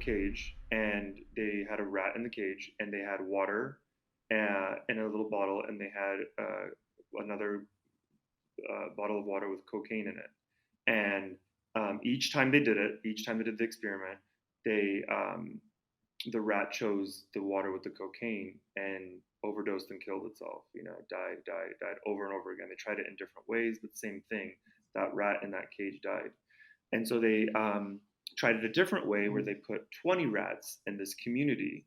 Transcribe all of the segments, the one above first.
cage, and they had a rat in the cage, and they had water in a little bottle, and they had another bottle of water with cocaine in it. And each time they did it, each time they did the experiment, they the rat chose the water with the cocaine and overdosed and killed itself. Died over and over again. They tried it in different ways, but same thing. That rat in that cage died. And so they tried it a different way where they put 20 rats in this community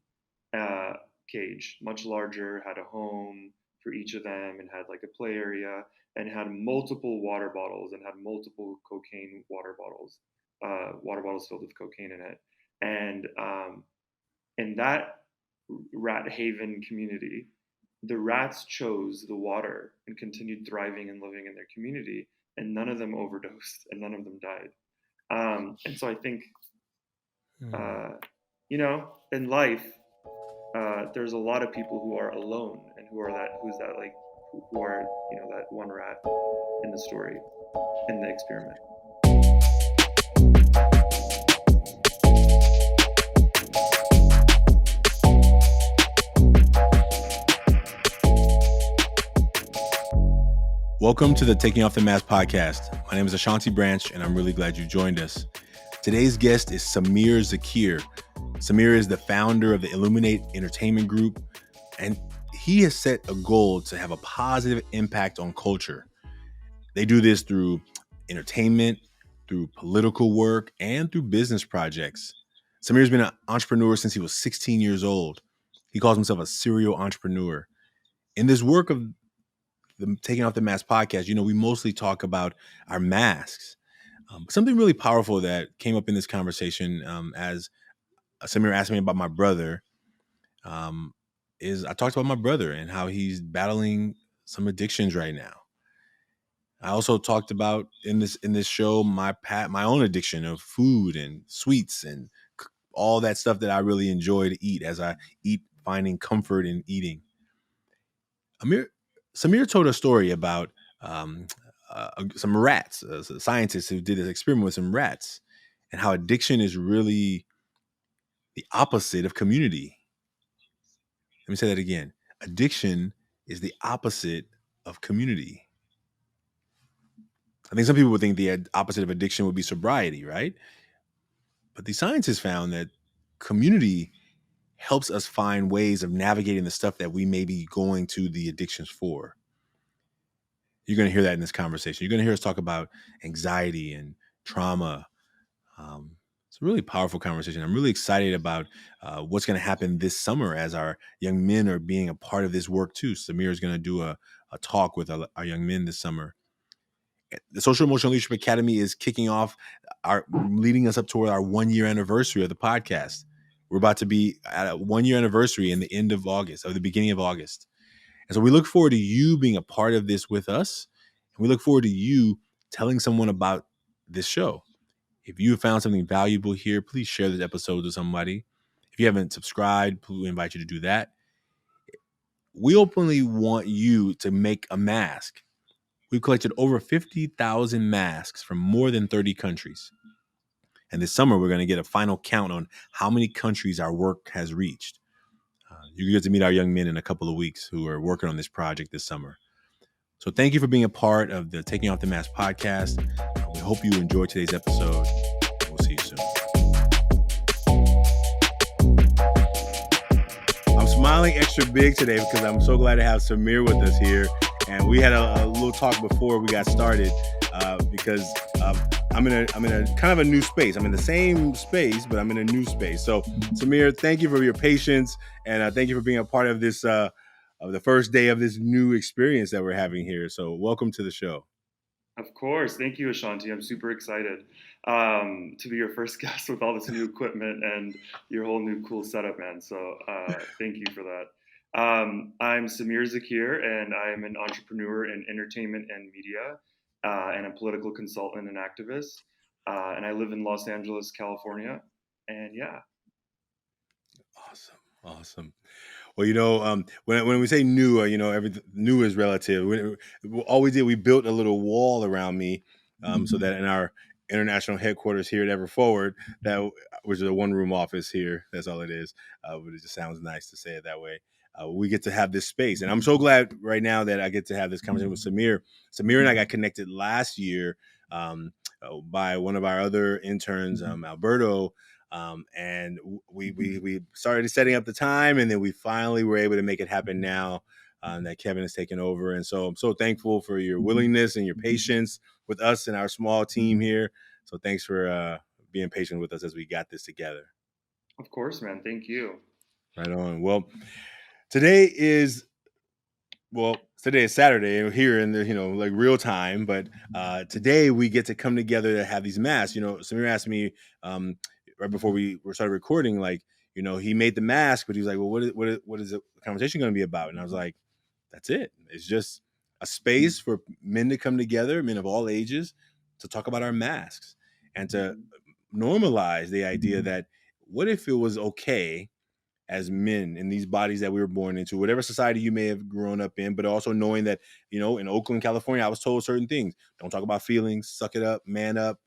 cage, much larger, had a home for each of them, and had like a play area, and had multiple water bottles, and had multiple cocaine water bottles filled with cocaine in it. And in that rat haven community, the rats chose the water and continued thriving and living in their community, and none of them overdosed and none of them died. And so I think, in life, there's a lot of people who are alone, and who are that one rat in the story, in the experiment. Welcome to the Taking Off the Mask podcast. My name is Ashanti Branch, and I'm really glad you joined us. Today's guest is Samir Zakir. Samir is the founder of the Illuminate entertainment group, and he has set a goal to have a positive impact on culture. They do this through entertainment, through political work, and through business projects. Samir's been an entrepreneur since he was 16 years old. He calls himself a serial entrepreneur. In this work of the Taking Off the Mask podcast, we mostly talk about our masks. Something really powerful that came up in this conversation as Samir asked me about my brother is I talked about my brother and how he's battling some addictions right now. I also talked about in this show my own addiction of food and sweets and all that stuff that I really enjoy to eat as I eat, finding comfort in eating. Samir told a story about some rats, scientists who did this experiment with some rats, and how addiction is really the opposite of community. Let me say that again. Addiction is the opposite of community. I think some people would think the opposite of addiction would be sobriety, right? But the scientists found that community helps us find ways of navigating the stuff that we may be going to the addictions for. You're going to hear that in this conversation. You're going to hear us talk about anxiety and trauma. It's a really powerful conversation. I'm really excited about what's going to happen this summer as our young men are being a part of this work too. Samir is going to do a talk with our young men this summer. The Social Emotional Leadership Academy is kicking off, leading us up toward our 1-year anniversary of the podcast. We're about to be at a 1-year anniversary in the end of August, or the beginning of August. And so we look forward to you being a part of this with us. And we look forward to you telling someone about this show. If you found something valuable here, please share this episode with somebody. If you haven't subscribed, we invite you to do that. We openly want you to make a mask. We've collected over 50,000 masks from more than 30 countries. And this summer, we're going to get a final count on how many countries our work has reached. You get to meet our young men in a couple of weeks who are working on this project this summer. So thank you for being a part of the Taking Off the Mask podcast. We hope you enjoyed today's episode. We'll see you soon. I'm smiling extra big today because I'm so glad to have Samir with us here. And we had a little talk before we got started because I'm in a kind of a new space. I'm in the same space, but I'm in a new space. So Samir, thank you for your patience, and thank you for being a part of this of the first day of this new experience that we're having here. So welcome to the show. Of course. Thank you, Ashanti. I'm super excited to be your first guest with all this new equipment and your whole new cool setup, man. So thank you for that. I'm Samir Zakir, and I am an entrepreneur in entertainment and media, and a political consultant and activist. And I live in Los Angeles, California. And yeah. Awesome. Well, when we say new, everything new is relative. All we did, we built a little wall around me so that in our international headquarters here at Ever Forward, that which is a one-room office here. That's all it is. But it just sounds nice to say it that way. We get to have this space, and I'm so glad right now that I get to have this conversation with Samir. Samir and I got connected last year by one of our other interns, Alberto. And we started setting up the time, and then we finally were able to make it happen now that Kevin has taken over. And so I'm so thankful for your willingness and your patience with us and our small team here. So thanks for being patient with us as we got this together. Of course, man. Thank you. Right on. Well, today is Saturday here in the like real time, but today we get to come together to have these masks. Samir asked me right before we started recording, like, he made the mask, but he was like, well, what is the conversation going to be about? And I was like, that's it. It's just a space for men to come together, men of all ages, to talk about our masks and to normalize the idea that what if it was okay as men in these bodies that we were born into, whatever society you may have grown up in, but also knowing that, in Oakland, California, I was told certain things. Don't talk about feelings, suck it up, man up.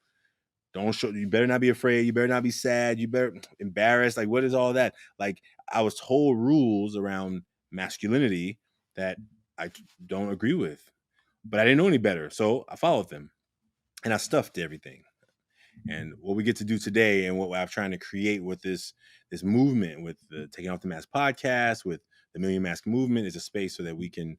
You better not be afraid. You better not be sad. You better embarrassed. Like, what is all that? Like, I was told rules around masculinity that I don't agree with, but I didn't know any better. So I followed them and I stuffed everything. And what we get to do today, and what I'm trying to create with this movement, with the Taking Off the Mask podcast, with the Million Mask movement, is a space so that we can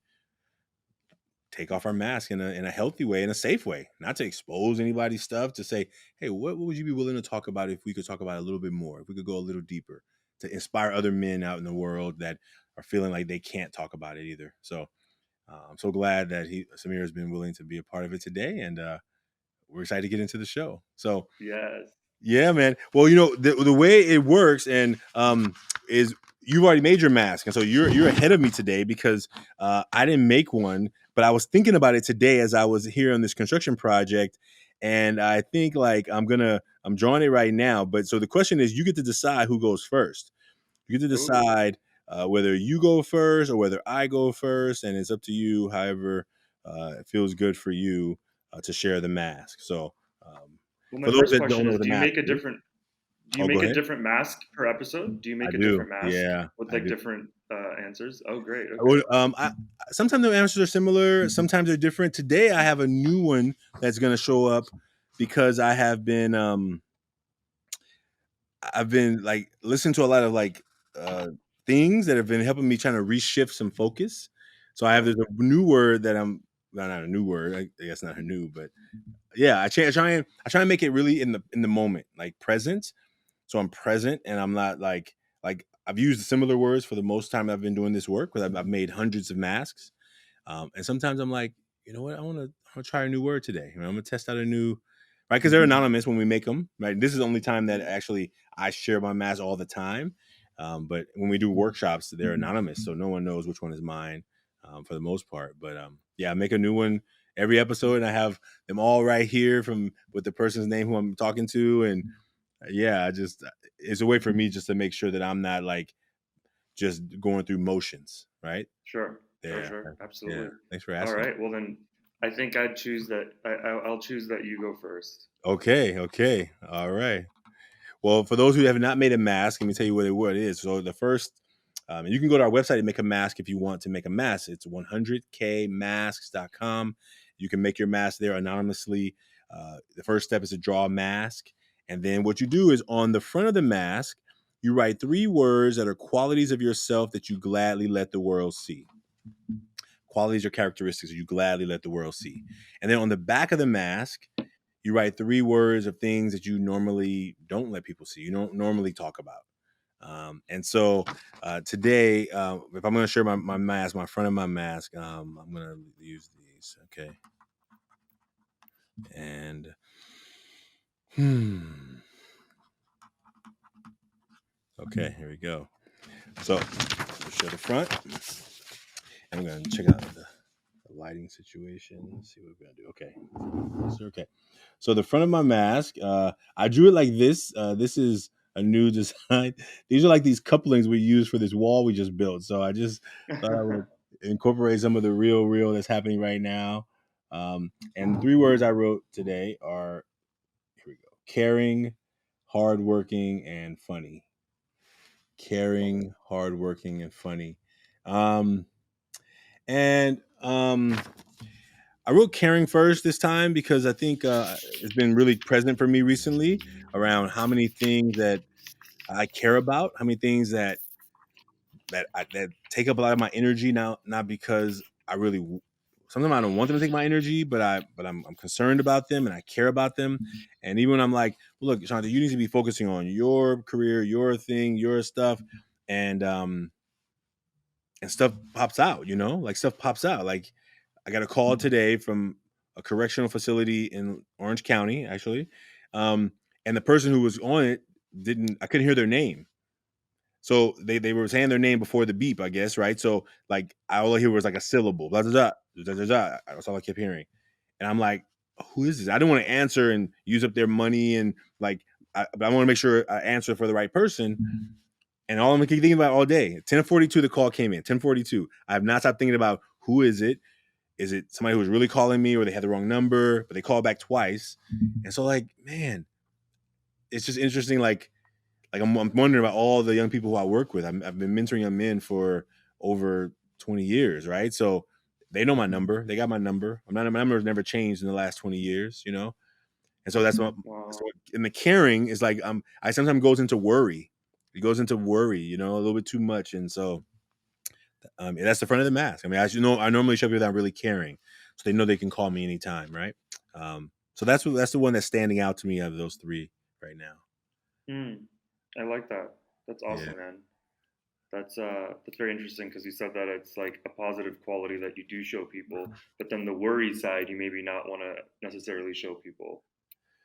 take off our mask in a healthy way, in a safe way, not to expose anybody's stuff, to say, hey, what would you be willing to talk about if we could talk about it a little bit more, if we could go a little deeper, to inspire other men out in the world that are feeling like they can't talk about it either. So I'm so glad that Samir has been willing to be a part of it today, and we're excited to get into the show. So Yes. yeah, man. Well, the way it works is you've already made your mask, and so you're ahead of me today because I didn't make one, but I was thinking about it today as I was here on this construction project, and I think like I'm drawing it right now. But so the question is, you get to decide who goes first. You get to decide whether you go first or whether I go first, and it's up to you. However, it feels good for you to share the mask. So. Well, my For those first that don't question know is: what a Do you mask make a is, different? Do you oh, go make a ahead. different mask per episode? Do you I make a do. different mask Yeah, with I like do. different answers? Oh, great. I Okay. would, sometimes the answers are similar. Sometimes they're different. Today, I have a new one that's going to show up because I've been like listening to a lot of like things that have been helping me trying to reshift some focus. So I have this new word that not a new word. I guess not a new, but yeah, I try and make it really in the moment, like present. So I'm present, and I'm not like I've used similar words for the most time I've been doing this work, because I've made hundreds of masks. And sometimes I'm like, you know what, I want to try a new word today. I'm gonna test out a new, right? Because they're anonymous when we make them, right? This is the only time that actually I share my mask all the time. But when we do workshops, they're anonymous, so no one knows which one is mine for the most part. But yeah, I make a new one every episode, and I have them all right here with the person's name who I'm talking to, and yeah, it's a way for me just to make sure that I'm not like just going through motions, right? Sure. Yeah, Absolutely. yeah. Thanks for All asking. right. Well, then I think I'd choose that. I'll choose that you go first. Okay, all right. Well, for those who have not made a mask, let me tell you what it is. So the first, you can go to our website and make a mask if you want to make a mask. It's 100kmasks.com. You can make your mask there anonymously. The first step is to draw a mask. And then what you do is on the front of the mask, you write 3 words that are qualities of yourself that you gladly let the world see. Qualities or characteristics that you gladly let the world see. And then on the back of the mask, you write 3 words of things that you normally don't let people see, you don't normally talk about. And so today, if I'm going to share my mask, my front of my mask, I'm going to use these. Okay. And okay, here we go. So we'll show the front. And I'm going to check out the lighting situation. Let's see what we're going to do. Okay. Okay. So the front of my mask, I drew it like this. This is a new design. These are like these couplings we use for this wall we just built. So I just thought I would incorporate some of the real that's happening right now. And 3 words I wrote today are caring, hardworking, and funny. Love it. Caring, hardworking, and funny. Um, and I wrote caring first this time because I think it's been really present for me recently around how many things that I care about, how many things that take up a lot of my energy now, not because I really sometimes I don't want them to take my energy, but I'm concerned about them and I care about them. And even when I'm like, well, look, Ashanti, you need to be focusing on your career, your thing, your stuff, and stuff pops out, like stuff pops out. Like I got a call today from a correctional facility in Orange County, actually, and the person who was on it I couldn't hear their name. So they were saying their name before the beep, I guess, right? So like all I hear was like a syllable, blah blah blah, blah, blah, blah. That's all I kept hearing, and I'm like, who is this? I didn't want to answer and use up their money, and like, but I want to make sure I answer for the right person. And all I'm thinking about all day, 10:42, the call came in. 10:42. I have not stopped thinking about who is it. Is it somebody who was really calling me, or they had the wrong number, but they called back twice? And so, like, man, it's just interesting. Like I'm wondering about all the young people who I work with. I've been mentoring young men for over 20 years, right? So they know my number. They got my number. My number has never changed in the last 20 years, And so that's what. So Wow. in the caring is like I sometimes goes into worry. It goes into worry, a little bit too much, and so that's the front of the mask. I mean, as you know, I normally show people that I'm really caring, so they know they can call me anytime, right? So that's the one that's standing out to me out of those three right now. Mm, I like that. That's Yeah. awesome, man. That's very interesting because you said that it's like a positive quality that you do show people, but then the worry side you maybe not want to necessarily show people,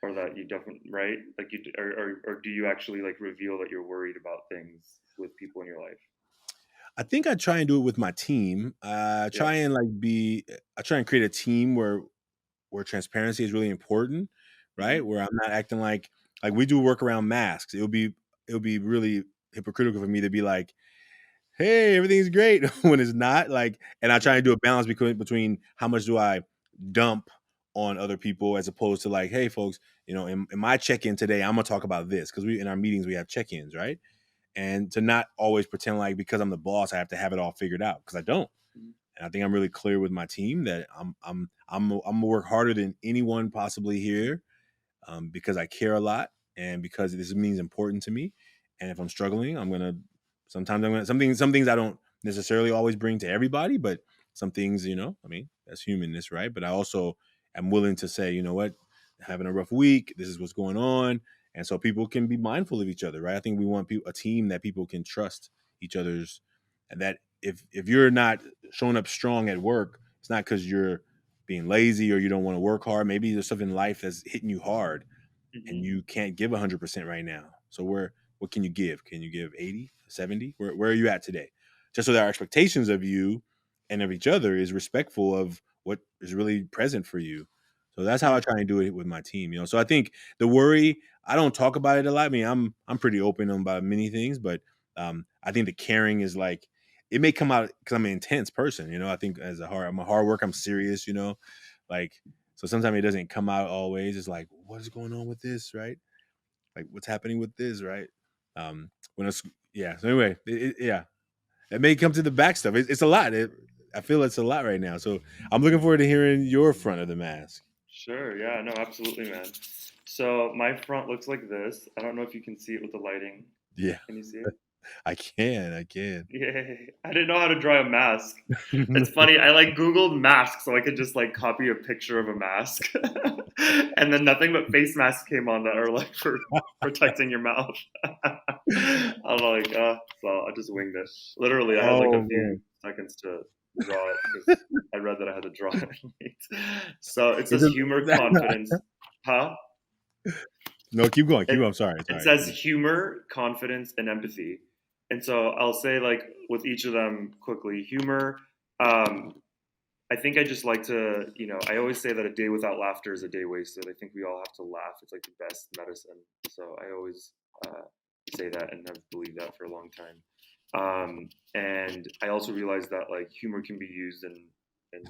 or that you definitely right, like or do you actually like reveal that you're worried about things with people in your life? I think I try and do it with my team. Yeah. I try and create a team where transparency is really important, right? Mm-hmm. Where I'm not acting like we do work around masks. It would be really hypocritical for me to be like, hey, everything's great when it's not. Like, and I try and do a balance between how much do I dump on other people as opposed to like, hey, folks, in my check-in today, I'm gonna talk about this because we in our meetings we have check-ins, right? And to not always pretend like because I'm the boss, I have to have it all figured out because I don't. Mm-hmm. And I think I'm really clear with my team that I'm gonna work harder than anyone possibly here, because I care a lot and because this means important to me. And if I'm struggling, sometimes I'm gonna some things I don't necessarily always bring to everybody, but some things, I mean, that's humanness, right? But I also am willing to say, you know what, having a rough week, this is what's going on. And so people can be mindful of each other, right? I think we want a team that people can trust each other's, and that if you're not showing up strong at work, it's not because you're being lazy or you don't want to work hard. Maybe there's stuff in life that's hitting you hard and Mm-hmm. you can't give 100% right now. So what can you give? Can you give 80, 70? Where are you at today? Just so that our expectations of you and of each other is respectful of what is really present for you. So that's how I try and do it with my team, So I think the worry, I don't talk about it a lot. I mean, I'm pretty open about many things, but I think the caring is like it may come out because I'm an intense person, I think I'm a hard worker, I'm serious, like so sometimes it doesn't come out always. It's like, what is going on with this, right? Like, what's happening with this, right? When it's yeah. So anyway, yeah, it may come to the back stuff. It's a lot. I feel it's a lot right now. So I'm looking forward to hearing your front of the mask. Sure. Yeah. No. Absolutely, man. So my front looks like this. I don't know if you can see it with the lighting. Yeah, Can you see it? I can. I can. Yay. I didn't know how to draw a mask. It's funny. I like Googled mask so I could just like copy a picture of a mask. And then nothing but face masks came on that are like for protecting your mouth. I'm like, so I just winged it. Literally, I had like a Oh few man, seconds to draw it because I read that I had to draw it. So it Is says humor, confidence. Huh? no, keep going. Keep It going. Sorry. it Sorry. says humor, confidence, and empathy. And so I'll say like with each of them quickly. Humor. I think I just like to, I always say that a day without laughter is a day wasted. I think we all have to laugh. It's like the best medicine. So I always say that and have believed that for a long time. And I also realized that like humor can be used in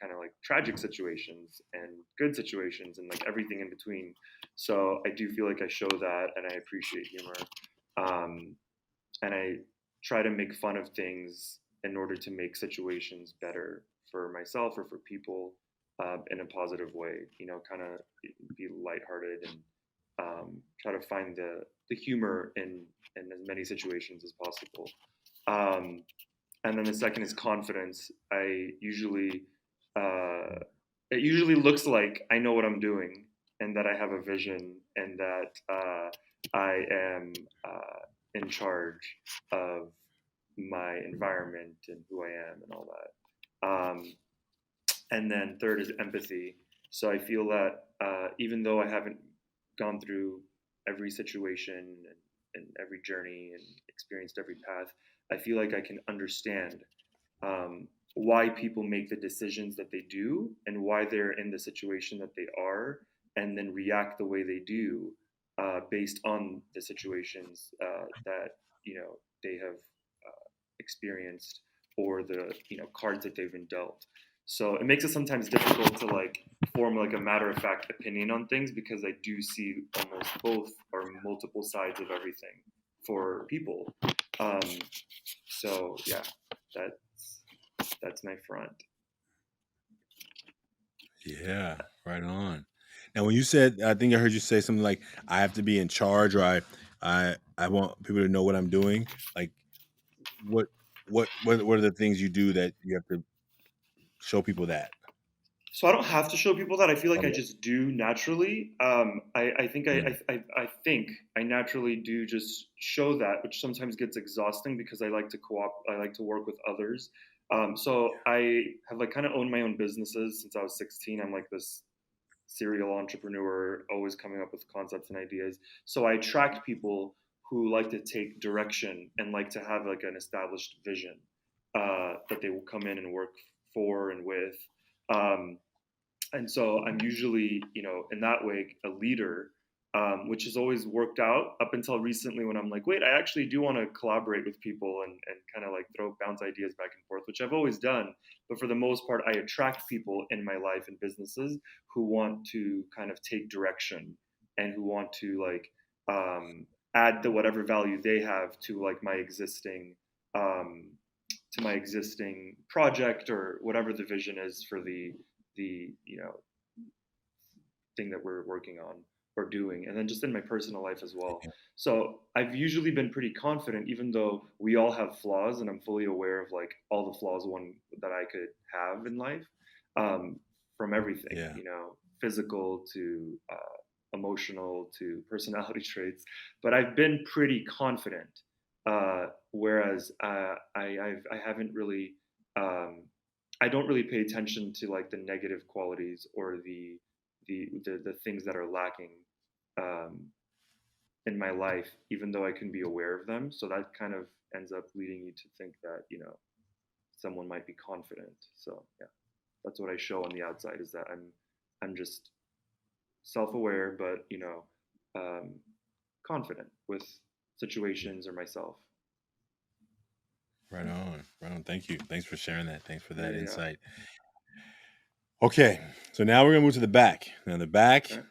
kind of like tragic situations and good situations and like everything in between. So I do feel like I show that, and I appreciate humor. Um, and I try to make fun of things in order to make situations better for myself or for people, in a positive way. Kind of be lighthearted and, try to find the humor in as many situations as possible. Um, and then the second is confidence. Uh, it usually looks like I know what I'm doing and that I have a vision and that, I am, in charge of my environment and who I am and all that. And then third is empathy. So I feel that, even though I haven't gone through every situation and every journey and experienced every path, I feel like I can understand, why people make the decisions that they do and why they're in the situation that they are, and then react the way they do, based on the situations, that they have, experienced, or the cards that they've been dealt. So it makes it sometimes difficult to like form like a matter of fact opinion on things, because I do see almost both or multiple sides of everything for people. Um, so yeah, that's my front. Yeah, right on. Now, when you said, I think I heard you say something like, "I have to be in charge," or I want people to know what I'm doing." Like, what what are the things you do that you have to show people that? So I don't have to show people that. I feel like Um, I just do naturally. I think mm, I think I naturally do just show that, which sometimes gets exhausting because I like to I like to work with others. So I have like kind of owned my own businesses since I was 16. I'm like this serial entrepreneur, always coming up with concepts and ideas. So I attract people who like to take direction and like to have like an established vision, that they will come in and work for and with. Um, and so I'm usually, in that way, a leader, which has always worked out up until recently when I'm like, wait, I actually do want to collaborate with people and kind of like bounce ideas back and forth, which I've always done. But for the most part, I attract people in my life and businesses who want to kind of take direction and who want to like, add the whatever value they have to like um, my existing project or whatever the vision is for the thing that we're working on or doing, and then just in my personal life as well. So I've usually been pretty confident, even though we all have flaws, and I'm fully aware of like all the flaws one that I could have in life, from everything, yeah, physical to, emotional to personality traits. But I've been pretty confident, whereas, I haven't really. I don't really pay attention to like the negative qualities or the things that are lacking, um, in my life, even though I can be aware of them. So that kind of ends up leading you to think that someone might be confident. So yeah, that's what I show on the outside, is that I'm just self-aware, but um, confident with situations or myself. right on, right on. Thank you. Thanks for sharing that. Thanks for Yeah, that yeah, yeah. insight. Okay, so now we're gonna move to the back. Now, the back, Okay.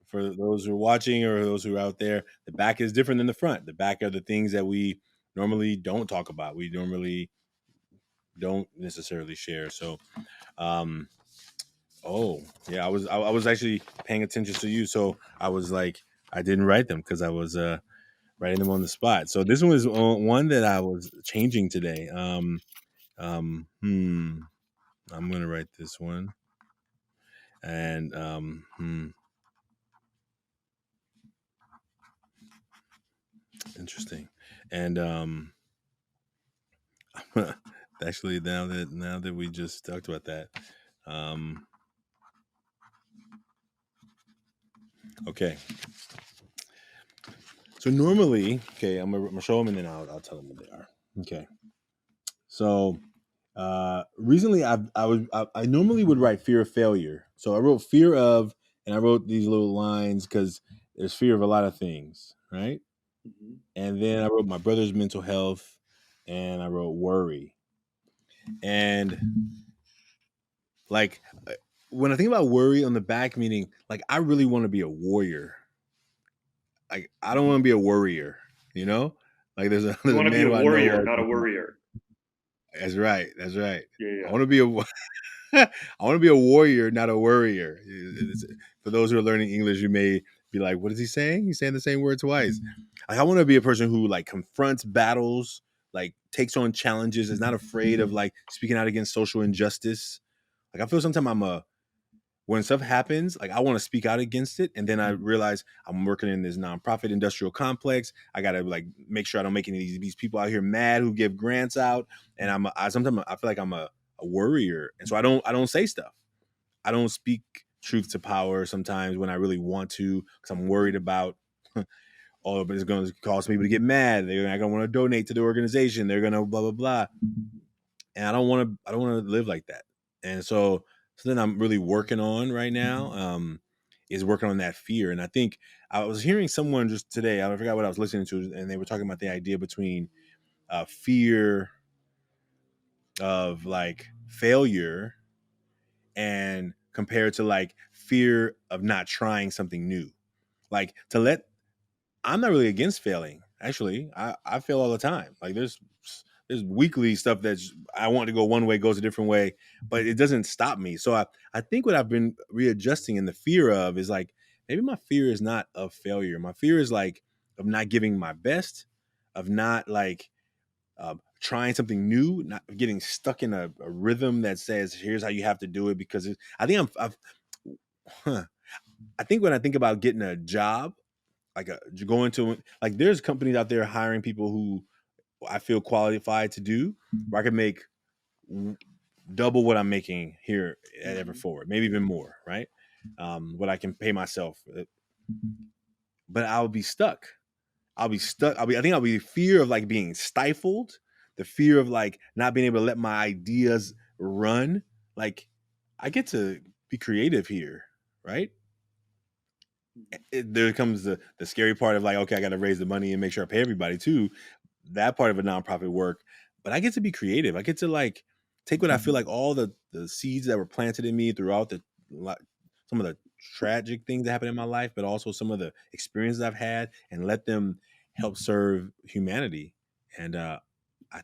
for those who are watching or those who are out there, the back is different than the front. The back are the things that we normally don't talk about. We normally don't necessarily share. So, um, oh yeah, I was actually paying attention to you. So I was like, I didn't write them because I was writing them on the spot. So this one was one that I was changing today. Um, hmm, I'm gonna write this one, and interesting. And actually, now that we just talked about that, um, okay. So normally, okay, I'm gonna show them and then I'll tell them what they are. Okay. So recently, I normally would write fear of failure. So I wrote fear of, and I wrote these little lines because there's fear of a lot of things, right? Mm-hmm. And then I wrote my brother's mental health, and I wrote worry. And Like when I think about worry on the back, meaning like I really want to be a warrior. Like I don't want to be a worrier, you know? Like there's a You there's a want to be man a who I know warrior, all not a the time. worrier. That's right. That's right. Yeah, I yeah. want to be a I want to be a warrior, not a worrier. For those who are learning English, you may be like, "What is he saying? He's saying the same word twice." Like, I want to be a person who like confronts battles, like takes on challenges, is not afraid of like speaking out against social injustice. Like I feel sometimes when stuff happens, like I want to speak out against it, and then I realize I'm working in this nonprofit industrial complex. I gotta like make sure I don't make any of these people out here mad who give grants out, and sometimes I feel like I'm a worrier, and so I don't say stuff. I don't speak truth to power sometimes when I really want to, because I'm worried about oh, but it's going to cause people to get mad. They're not going to want to donate to the organization. They're going to blah blah blah, and I don't want to live like that. And so then I'm really working on right now is working on that fear. And I think I was hearing someone just today, I forgot what I was listening to, and they were talking about the idea between fear of like failure and compared to like fear of not trying something new. Like to let I'm not really against failing. Actually, I fail all the time. Like there's weekly stuff that's I want to go one way goes a different way, but it doesn't stop me. So I think what I've been readjusting and the fear of is like maybe my fear is not of failure. My fear is like of not giving my best, of not like trying something new, not getting stuck in a rhythm that says here's how you have to do it because I think huh, I think when I think about getting a job like going to like there's companies out there hiring people who I feel qualified to do where I could make double what I'm making here at Ever Hmm. Forward, maybe even more, right? What I can pay myself, but I'll be stuck. I'll be stuck. I think I'll be fear of like being stifled, the fear of like not being able to let my ideas run. Like I get to be creative here, right? There comes the scary part of like, okay, I got to raise the money and make sure I pay everybody too. That part of a nonprofit work, but I get to be creative. I get to like take what I feel like all the seeds that were planted in me throughout some of the tragic things that happened in my life, but also some of the experiences I've had, and let them help serve humanity. And I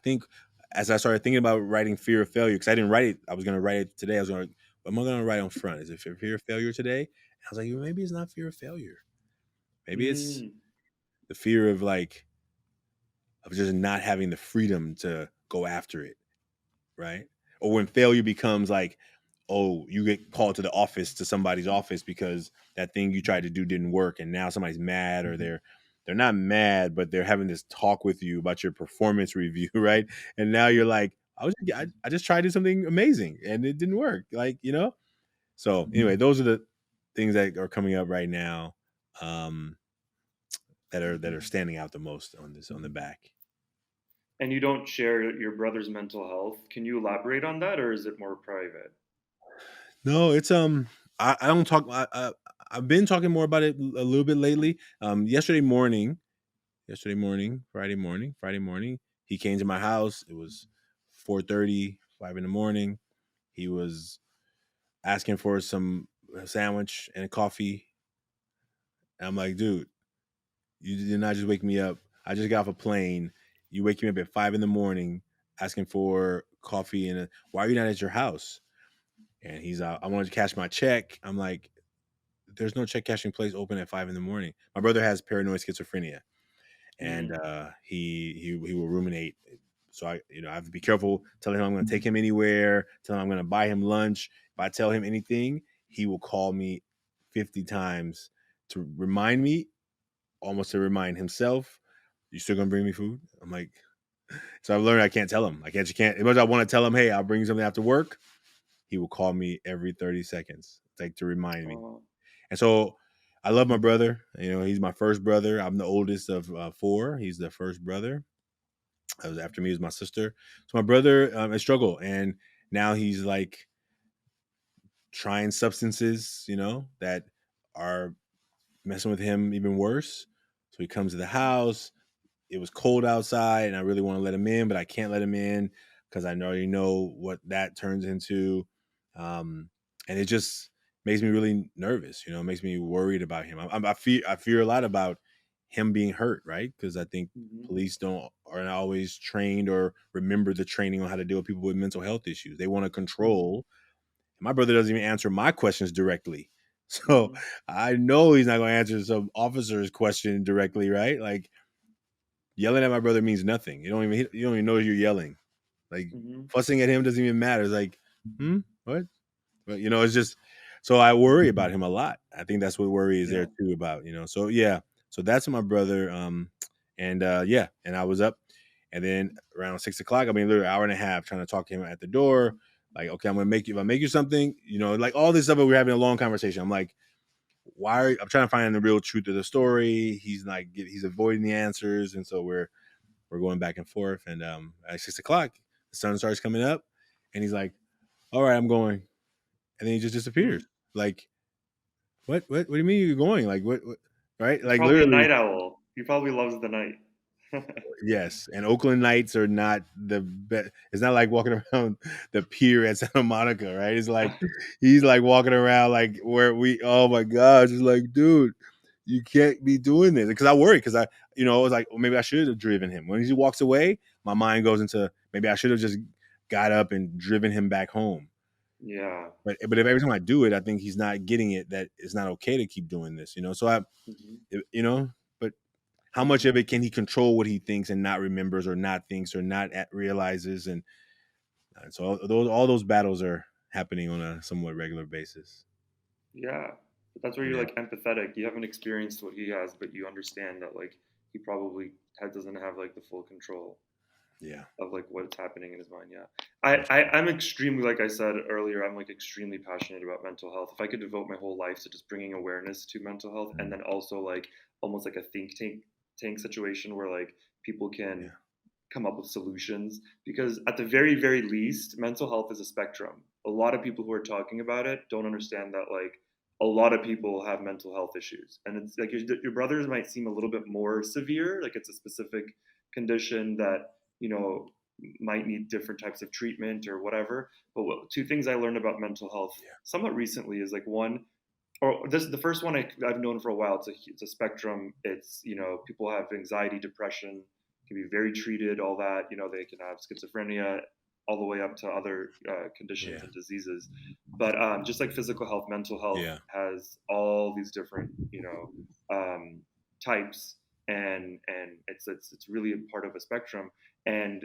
think as I started thinking about writing fear of failure, because I didn't write it, I was going to write it today. I was going to, what am I going to write on front? Is it fear of failure today? I was like, well, maybe it's not fear of failure. Maybe it's Mm. the fear of just not having the freedom to go after it, right? Or when failure becomes like, oh, you get called to the office to somebody's office because that thing you tried to do didn't work, and now somebody's mad, or they're not mad, but they're having this talk with you about your performance review, right? And now you're like, I just tried to do something amazing and it didn't work, like So anyway, those are the things that are coming up right now. Um, that are standing out the most on the back. And you don't share your brother's mental health. Can you elaborate on that, or is it more private? No, it's I don't talk. I've been talking more about it a little bit lately. Friday morning, he came to my house. It was 4:30, 5 in the morning. He was asking for some sandwich and a coffee. And I'm like, dude, you did not just wake me up. I just got off a plane. You wake me up at 5 in the morning asking for coffee why are you not at your house? And he's I wanted to cash my check. I'm like, there's no check cashing place open at 5 in the morning. My brother has paranoid schizophrenia, and Mm. he will ruminate. So I have to be careful telling him I'm going to take him anywhere, telling him I'm going to buy him lunch. If I tell him anything, he will call me 50 times to remind me, almost to remind himself, you still going to bring me food? I'm like, so I've learned I can't tell him. You can't. As much as I want to tell him, hey, I'll bring you something after work, he will call me every 30 seconds, like to remind me. Oh. And so I love my brother. He's my first brother. I'm the oldest of four. He's the first brother. That was after me was my sister. So my brother has struggled, and now he's like trying substances, that are messing with him even worse. So he comes to the house. It was cold outside, and I really want to let him in, but I can't let him in because I already know what that turns into. And it just makes me really nervous. You know, it makes me worried about him. I fear a lot about him being hurt, right? Because I think Mm-hmm. police aren't always trained or remember the training on how to deal with people with mental health issues. They want to Mm-hmm. control. My brother doesn't even answer my questions directly. So Mm-hmm. I know he's not going to answer some officer's question directly, right? Like yelling at my brother means nothing. You don't even know you're yelling. Like Mm-hmm. fussing at him doesn't even matter. It's like, what? But it's just so I worry about him a lot. I think that's what worry is there Yeah. too about. So yeah. So that's my brother. And yeah, and I was up, and then around 6 o'clock, I mean, literally an hour and a half trying to talk to him at the door. Like, okay, I'm gonna make you. If I make you something, like all this stuff. But we're having a long conversation. I'm like, I'm trying to find the real truth of the story. He's avoiding the answers, and so we're going back and forth. And at 6 o'clock, the sun starts coming up, and he's like, "All right, I'm going," and then he just Mm-hmm. disappears. Like, what do you mean you're going? Like, what right? He's Like, probably a literally, night owl. He probably loves the night. yes. And Oakland nights are not the best. It's not like walking around the pier at Santa Monica, right? It's like he's like walking around like where oh my gosh, it's like, dude, you can't be doing this. Because I worry, because I was like, well, maybe I should have driven him. When he walks away, my mind goes into maybe I should have just got up and driven him back home. Yeah. But if every time I do it, I think he's not getting it, that it's not okay to keep doing this. So Mm-hmm. but how much of it can he control what he thinks and not remembers or not thinks or not realizes, and so all those battles are happening on a somewhat regular basis. Yeah. But that's where you're Yeah, like empathetic. You haven't experienced what he has, but you understand that like he probably doesn't have like the full control yeah, of like what's happening in his mind. Yeah. for sure. I'm extremely, like I said earlier, I'm like extremely passionate about mental health. If I could devote my whole life to just bringing awareness to mental health, and Mhm. then also like almost like a think tank situation where like people can Yeah, come up with solutions, because at the very least mental health is a spectrum. A lot of people who are talking about it don't understand that like a lot of people have mental health issues, and it's like your brothers might seem a little bit more severe, like it's a specific condition that you know might need different types of treatment or whatever. But two things I learned about mental health yeah, somewhat recently is like one, or this the first one I've known for a while. It's a spectrum. It's people have anxiety, depression, can be very treated. All that they can have schizophrenia, all the way up to other conditions yeah, and diseases. But just like physical health, mental health yeah, has all these different types, and it's really a part of a spectrum. And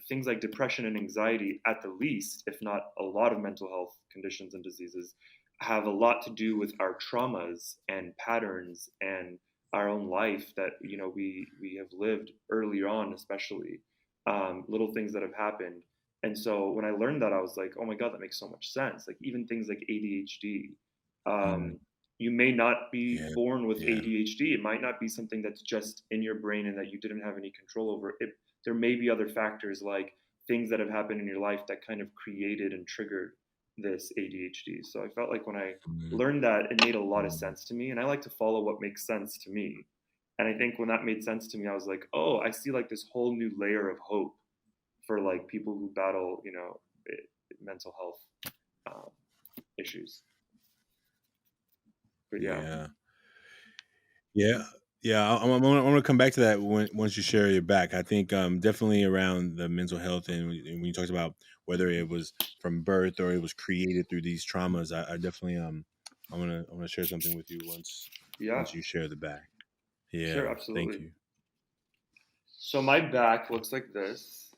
things like depression and anxiety, at the least, if not a lot of mental health conditions and diseases, have a lot to do with our traumas and patterns and our own life that we have lived earlier on, especially little things that have happened. And so when I learned that, I was like, oh my god, that makes so much sense. Like even things like ADHD, mhm, um, you may not be yeah, born with yeah, ADHD. It might not be something that's just in your brain and that you didn't have any control over. There may be other factors like things that have happened in your life that kind of created and triggered this ADHD. So I felt like when I mhm, learned that, it made a lot of sense to me, and I like to follow what makes sense to me. And I think when that made sense to me, I was like, oh, I see like this whole new layer of hope for like people who battle, mental health um, issues. But yeah, yeah, yeah. Yeah, I'm gonna come back to that once you share your back. I think definitely around the mental health, and when you talked about whether it was from birth or it was created through these traumas, I definitely I want to share something with you yeah, once you share the back. sure, Yeah, thank absolutely. you. So my back looks like this.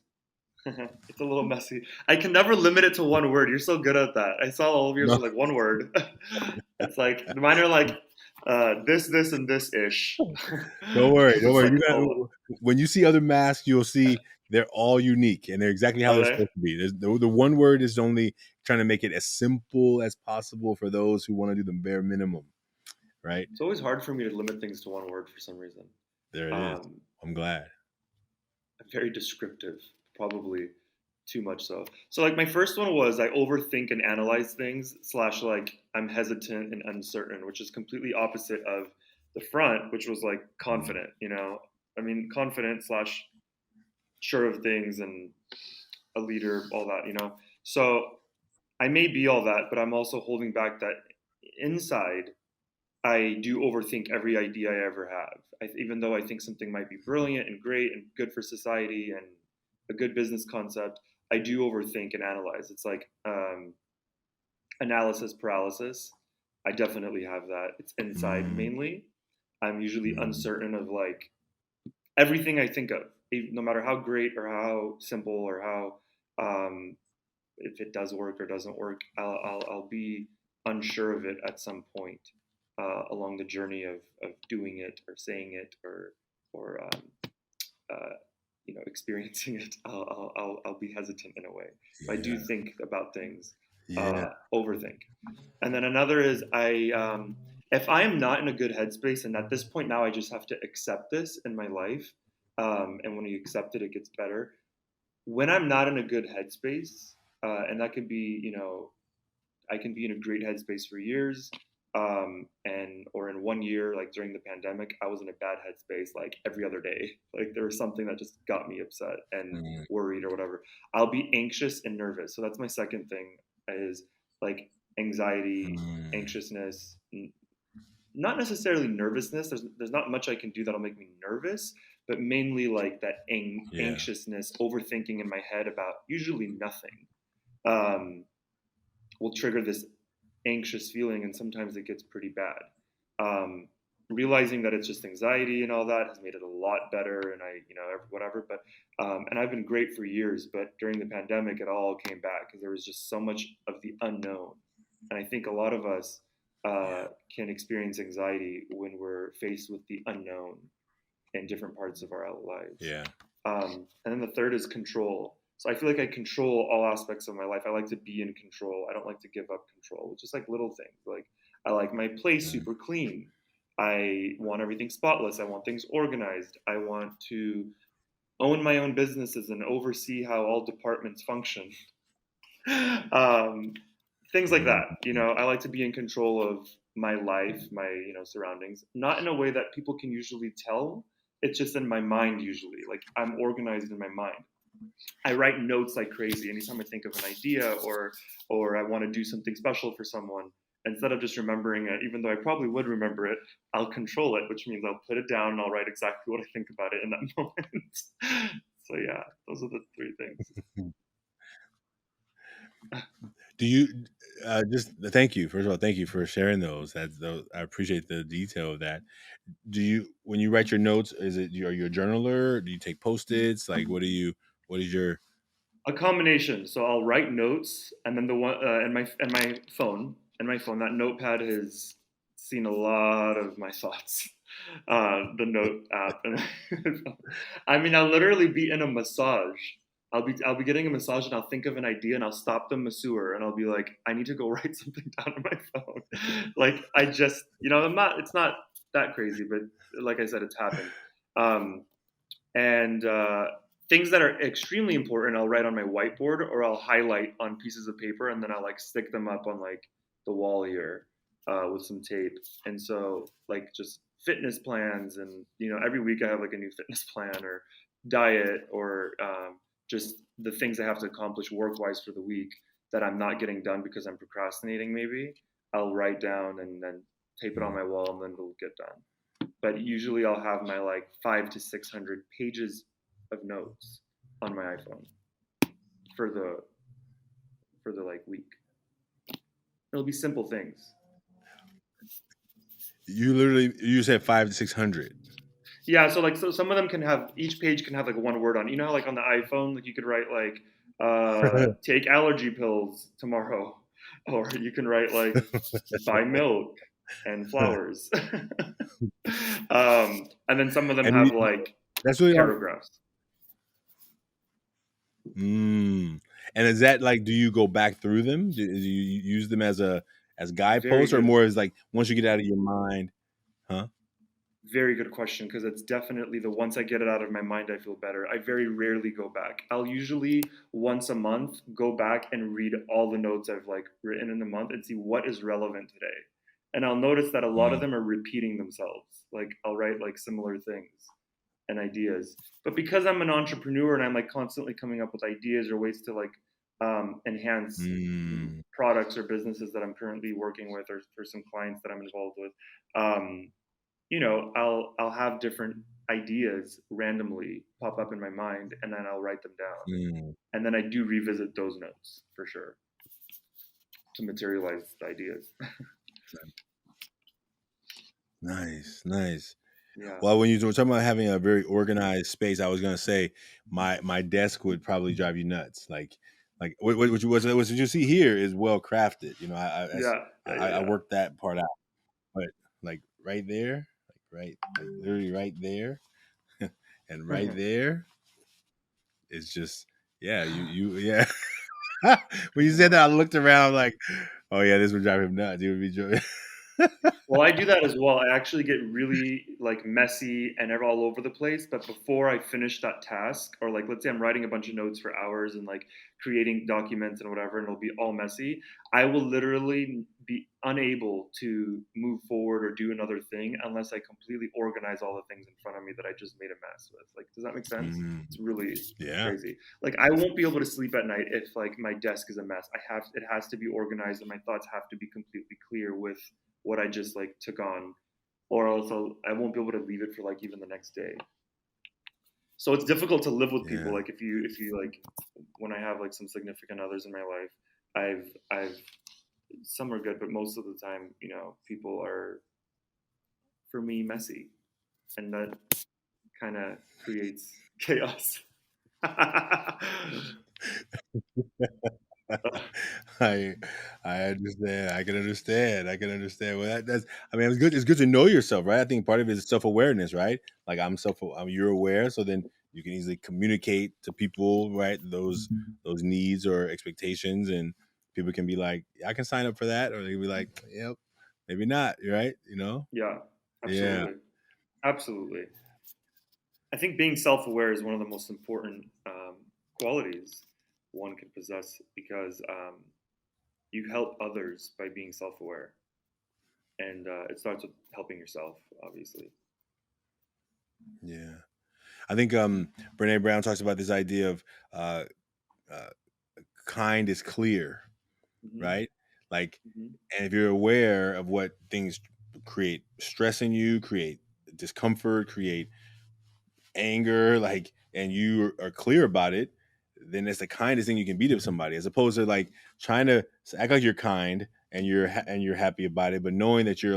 It's a little messy. I can never limit it to one word. You're so good at that. I saw all of yours No, were like one word. It's like mine are like this, and this ish. don't worry, don't It's worry. like oh, When you see other masks, you'll see they're all unique and they're exactly how are they're they? supposed to be. The one word is only trying to make it as simple as possible for those who want to do the bare minimum, right? It's always hard for me to limit things to one word for some reason. There it is. Um, I'm glad. I'm very descriptive, probably too much so. So like my first one was I overthink and analyze things slash like I'm hesitant and uncertain, which is completely opposite of the front, which was like Mm, confident. I mean confident slash sure of things and a leader, all that. So I may be all that, but I'm also holding back that inside I do overthink every idea I ever have. Even though I think something might be brilliant and great and good for society and a good business concept, I do overthink and analyze. It's like analysis paralysis. I definitely have that. It's inside Mm, mainly. I'm usually mm, uncertain of like everything I think of, no matter how great or how simple or how if it does work or doesn't work. I'll be unsure of it at some point along the journey of doing it or saying it or uh, experiencing it. I'll be hesitant in a way. So I do yeah. think about things, Yeah. overthink. And then another is if I am not in a good headspace, and at this point now I just have to accept this in my life, and when you accept it, it gets better. When I'm not in a good headspace, and that could be, I can be in a great headspace for years, and or in 1 year, like during the pandemic, I was in a bad headspace like every other day. Like there was something that just got me upset and Mm, worried or whatever. I'll be anxious and nervous. So that's my second thing is like anxiety, mm, anxiousness, not necessarily nervousness. There's not much I can do that'll make me nervous, but mainly like that yeah. anxiousness, overthinking in my head about usually nothing. Um, will trigger this anxious feeling, and sometimes it gets pretty bad. Um, Realizing that it's just anxiety and all that has made it a lot better, and whatever. But and I've been great for years, but during the pandemic, it all came back because there was just so much of the unknown, and I think a lot of us uh, can experience anxiety when we're faced with the unknown in different parts of our lives. Yeah. And then the third is control. So I feel like I control all aspects of my life. I like to be in control. I don't like to give up control, which is like little things. Like I like my place Mm, super clean. I want everything spotless. I want things organized. I want to own my own businesses and oversee how all departments function. um, Things like mm, that. I like to be in control of my life, my surroundings, not in a way that people can usually tell. It's just in my mind usually. Like I'm organized in my mind. I write notes like crazy anytime I think of an idea or I want to do something special for someone. Instead of just remembering it, even though I probably would remember it, I'll control it, which means I'll put it down and I'll write exactly what I think about it in that moment. So yeah, those are the three things. mm. Do you just thank you first of all? Thank you for sharing those. Those I appreciate the detail of that. Do you when you write your notes? Is it are you a journaler? Do you take post-its? Like what do you? What is your? A combination. So I'll write notes, and then the one and my phone. That notepad has seen a lot of my thoughts. The note app, and I mean, I'll literally be in a massage. I'll be getting a massage, and I'll think of an idea, and I'll stop the masseur, and I'll be like, I need to go write something down on my phone. Like I just, I'm not. It's not that crazy, but like I said, it's happened. Um, and things that are extremely important I'll write on my whiteboard or I'll highlight on pieces of paper, and then I'll like stick them up on like the wall here with some tape. And so like just fitness plans, and every week I have like a new fitness plan or diet or just the things I have to accomplish work wise for the week that I'm not getting done because I'm procrastinating. Maybe I'll write down and then tape it on Mm. my wall, and then it'll get done. But usually I'll have my like 500 to 600 pages of notes on my iPhone for the like week. It'll be simple things. You literally you said 500 to 600. Yeah, so like some of them can have each page can have like one word on. How like on the iPhone, like you could write like take allergy pills tomorrow, or you can write like buy milk and flowers. And then some of them And have like that's really hard. paragraphs. Mm. And is that like, do you go back through them? Do you use them as Very guideposts, or good more as like once you get out of your mind? Huh? Very good question, because it's definitely the once I get it out of my mind, I feel better. I very rarely go back. I'll usually once a month go back and read all the notes I've like written in the month and see what is relevant today. And I'll notice that a lot of Mm. them are repeating themselves. Like I'll write like similar things and ideas. But because I'm an entrepreneur and I'm like constantly coming up with ideas or ways to like enhance Mm, products or businesses that I'm currently working with, or for some clients that I'm involved with. Um, I'll have different ideas randomly pop up in my mind, and then I'll write them down, mm. and then I do revisit those notes for sure to materialize the ideas. Nice, nice. Yeah, Well, when you were talking about having a very organized space, I was gonna say my desk would probably drive you nuts. Like what you see here is well crafted. You know, yeah, yeah, yeah, I yeah. worked that part out, but like right there, like literally right there, and right there is just yeah, yeah. When you said that, I looked around like, oh yeah, this would drive him nuts. He would be driving. Well, I do that as well. I actually get really like messy and all over the place. But before I finish that task, or like let's say I'm writing a bunch of notes for hours and like creating documents and whatever, and it'll be all messy, I will literally be unable to move forward or do another thing unless I completely organize all the things in front of me that I just made a mess with. Like, does that make sense? Mhm. It's really Yeah. crazy. Like, I won't be able to sleep at night if like my desk is a mess. It has to be organized, and my thoughts have to be completely clear with what I just like took on, or else I won't be able to leave it for like even the next day. So it's difficult to live with people. Yeah. Like if you like, when I have like some significant others in my life, I've some are good, but most of the time, people are for me messy, and that kind of creates chaos. I I understand. I can understand. I can understand. Well, that's. I mean, it's good. It's good to know yourself, right? I think part of it is self awareness, right? Like you're aware, so then you can easily communicate to people, right? Those needs or expectations, and people can be like, yeah, I can sign up for that, or they can be like, yep, maybe not, right? You know? Yeah, Yeah, absolutely, absolutely. I think being self-aware is one of the most important qualities one can possess, because you help others by being self-aware, and it starts with helping yourself, obviously. yeah. I think Brene Brown talks about this idea of uh, uh, kind is clear, Hmm. right? Like, Hmm. and if you're aware of what things create stress in you, create discomfort, create anger, like, and you are clear about it, then it's the kindest thing you can be to somebody, as opposed to like trying to act like you're kind and you're happy about it, but knowing that you're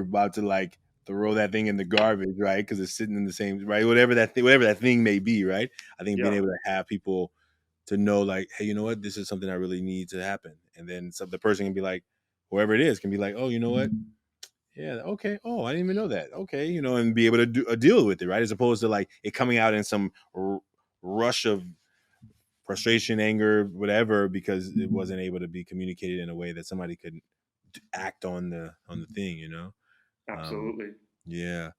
about to like throw that thing in the garbage, right? Because it's sitting in the same right, whatever that thing may be, right? I think being Yeah, able to have people to know like, hey, you know what, this is something I really need to happen, and then the person can be like, whoever it is can be like, oh, you know what, yeah, okay, oh, I didn't even know that, okay, and be able to do a deal with it, right? As opposed to like it coming out in some rush of frustration, anger, whatever, because it wasn't able to be communicated in a way that somebody could act on the thing, um, absolutely. yeah.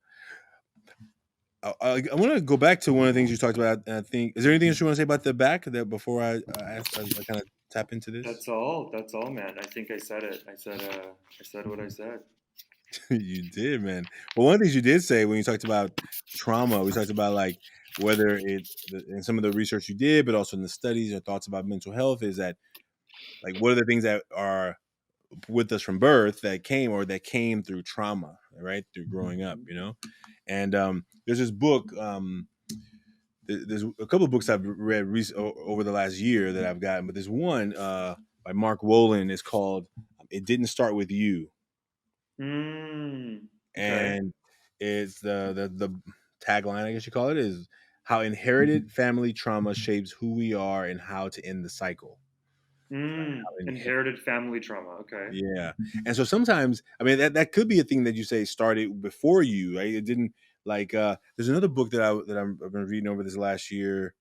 I want to go back to one of the things you talked about. And I think, is there anything else you want to say about the back that before I kind of tap into this? That's all. That's all, man. I think I said it. I said what I said. You did, man. Well, one of the things you did say when you talked about trauma, we talked about like whether in some of the research you did, but also in the studies or thoughts about mental health, is that like what are the things that are with us from birth that came through trauma, right? Through growing up, Hmm. And there's this book. There's a couple of books I've read over the last year that I've gotten, but there's one by Mark Wolin. It's called "It Didn't Start with You," Mm, okay. and it's the tagline, I guess you call it, is how inherited family trauma shapes who we are and how to end the cycle. Mm, How inherited family trauma. Okay. Yeah. And so sometimes, I mean, that could be a thing that you say started before you, right? It didn't like there's another book I've been reading over this last year.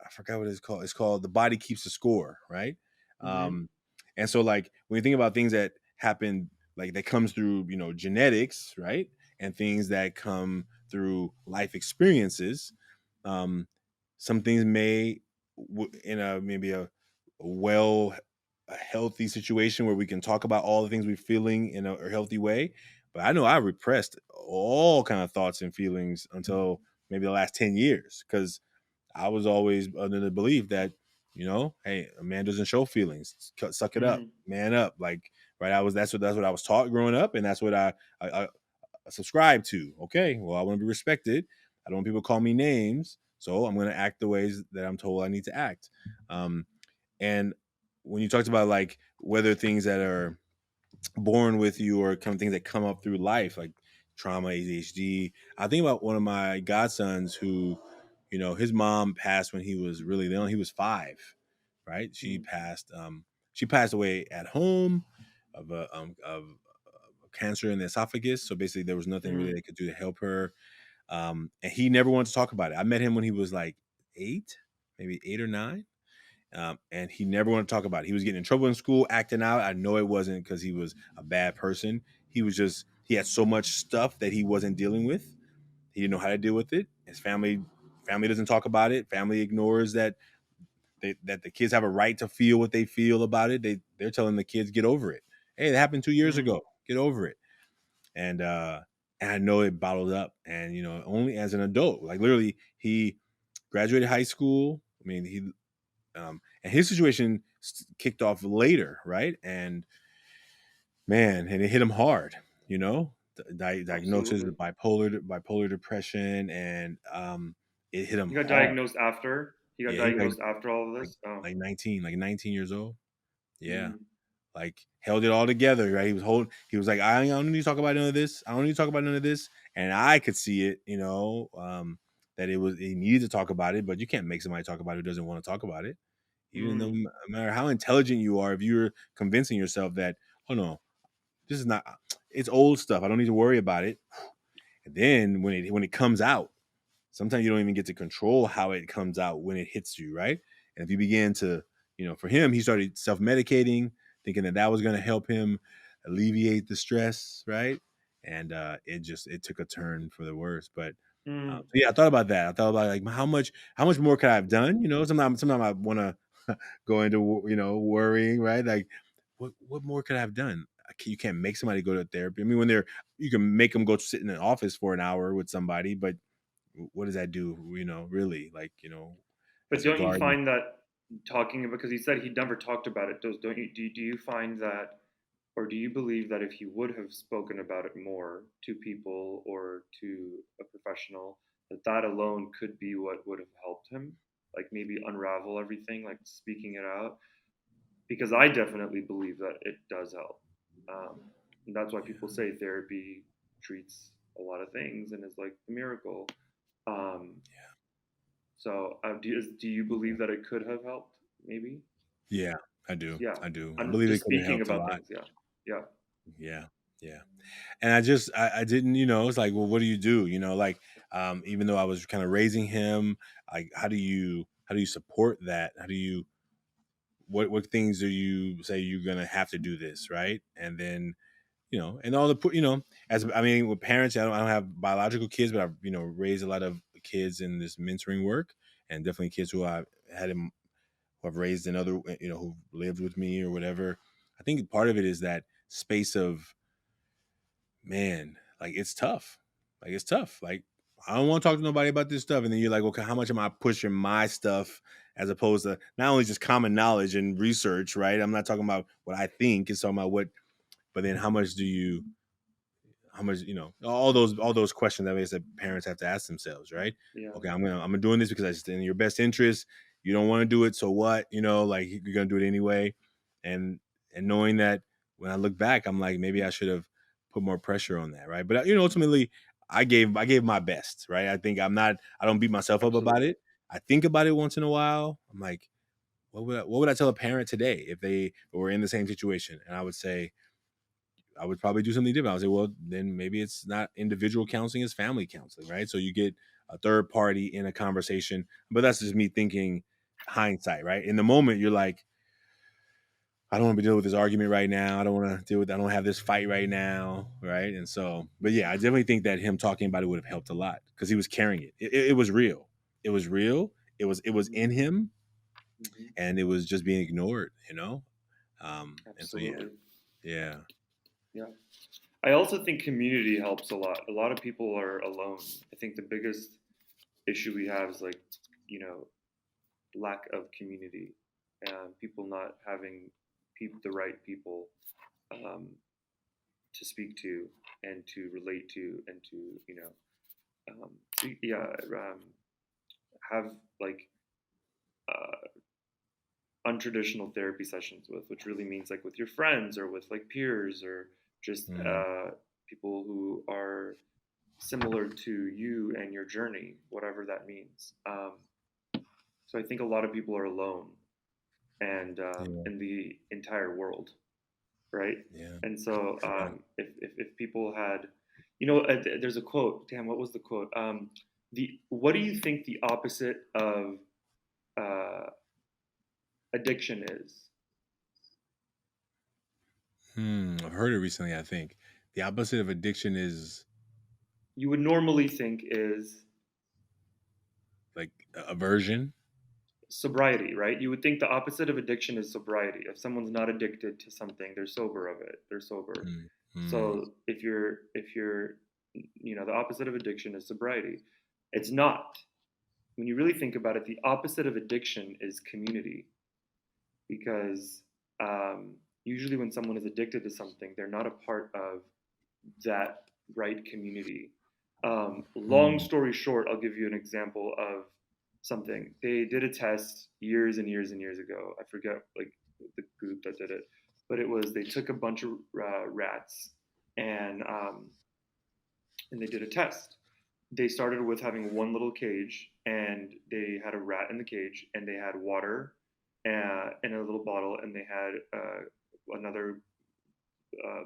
I forgot what it's called. It's called The Body Keeps the Score, right? Hmm. Um and so like when you think about things that happen like that comes through, genetics, right? And things that come through life experiences, um some things may in a maybe well a healthy situation where we can talk about all the things we're feeling in a healthy way. But I know I repressed all kind of thoughts and feelings until maybe the last 10 years because I was always under the belief that You know, hey, a man doesn't show feelings. Suck it up, Mm, man up. Like, right? That's what I was taught growing up, and that's what I subscribe to. Okay, well, I want to be respected. I don't want people to call me names, so I'm going to act the ways that I'm told I need to act. Um, and when you talked about like whether things that are born with you or kind of things that come up through life, like trauma, ADHD. I think about one of my godsons who, his mom passed when he was really young. He was 5, right? She mm, passed. She passed away at home of cancer in the esophagus. So basically, there was nothing really mm, they could do to help her. And he never wanted to talk about it. I met him when he was like 8, maybe 8 or 9. And he never wanted to talk about it. He was getting in trouble in school, acting out. I know it wasn't because he was a bad person. He had so much stuff that he wasn't dealing with. He didn't know how to deal with it. His family doesn't talk about it. Family ignores that the kids have a right to feel what they feel about it. They're telling the kids, get over it. Hey, that happened 2 years mm, ago. Get over it. And I know it bottled up. And only as an adult, like literally, he graduated high school. I mean, and his situation kicked off later, right? And man, and it hit him hard, diagnosis of absolutely. bipolar depression, and it hit him He got hard. diagnosed after. He got Yeah, he got diagnosed after all of like this. Oh. like 19, like 19 years old. Yeah, Mm, like held it all together, right? He was like, I don't need to talk about none of this. I don't need to talk about none of this. And I could see it, that he needed to talk about it, but you can't make somebody talk about it who doesn't want to talk about it. Even though mm. no matter how intelligent you are, if you're convincing yourself that, oh no, this is not, it's old stuff. I don't need to worry about it. And then when it comes out, sometimes you don't even get to control how it comes out when it hits you, right? And if you begin to, for him, he started self-medicating, thinking that was going to help him alleviate the stress, right? And it took a turn for the worse. But Mm. so yeah, I thought about that. I thought about like how much more could I have done? Sometimes I want to go into worrying, right? Like what more could I have done? You can't make somebody go to therapy. I mean, you can make them go sit in an office for an hour with somebody, but what does that do? Really, like But as a don't you guardian. find that talking about, because he said he never talked about it, don't you, do you find that, or do you believe that if he would have spoken about it more to people or to a professional, that that alone could be what would have helped him, like maybe unravel everything, like speaking it out? Because I definitely believe that it does help. Um, and that's why people Yeah, say therapy treats a lot of things and is like the miracle. Um, so do you believe that it could have helped? Maybe. yeah, I do. Yeah. I do. I I'm believe it just could have speaking helped a about lot. things. Yeah. Yeah. Yeah, yeah. And I didn't, it's like, well, what do you do? Like, even though I was kind of raising him, like, how do you support that? What things do you say you're gonna have to do this, right? And then and all the as I mean, with parents, I don't have biological kids, but I've raised a lot of kids in this mentoring work, and definitely kids who I had in, who I've raised in other, who lived with me or whatever. I think part of it is that space of, man, like it's tough, like I don't want to talk to nobody about this stuff, and then you're like, okay, how much am I pushing my stuff as opposed to not only just common knowledge and research, right? I'm not talking about what I think, it's talking about what, but then how much all those questions that I guess that parents have to ask themselves, right? Yeah. Okay, I'm doing this because it's in your best interest. You don't want to do it, so what? Like you're gonna do it anyway, and knowing that when I look back, I'm like, maybe I should have put more pressure on that, right? But ultimately, I gave my best, right? I don't beat myself up about Absolutely. it. I think about it once in a while. I'm like, what would I tell a parent today if they were in the same situation? And I would say, I would probably do something different. I would say, well, then maybe it's not individual counseling, it's family counseling, right? So you get a third party in a conversation, but that's just me thinking hindsight, right? In the moment, you're like, I don't want to be dealing with this argument right now. I don't want to deal with, I don't have this fight right now, right? And so, but yeah, I definitely think that him talking about it would have helped a lot because he was carrying it. It was real. It was real. It was in Mm-hmm. him, Mm-hmm. and it was just being ignored. And so yeah, Absolutely. yeah, Yeah. I also think community helps a lot. A lot of people are alone. I think the biggest issue we have is like, you know, lack of community. people not having the right people um, to speak to and to relate to and to yeah, have like uh, untraditional therapy sessions with, which really means like with your friends or with like peers or just Mm, people who are similar to you and your journey, whatever that means. So I think a lot of people are alone and yeah, in the entire world, right? yeah, And so yeah. if people had, there's a quote. Damn, what was the quote? The What do you think the opposite of uh, addiction is? I've heard it recently. I think the opposite of addiction is You would normally think is like aversion. sobriety, right? You would think the opposite of addiction is sobriety. If someone's not addicted to something, they're sober of it. They're sober. Mm, mm, So if you're the opposite of addiction is sobriety. It's not. When you really think about it, the opposite of addiction is community because usually when someone is addicted to something, they're not a part of that right community. Long mm, story short, I'll give you an example of something. They did a test years and years and years ago. I forget like the group that did it, but it was they took a bunch of rats and um, and they did a test. They started with having one little cage, and they had a rat in the cage, and they had water in a little bottle, and they had another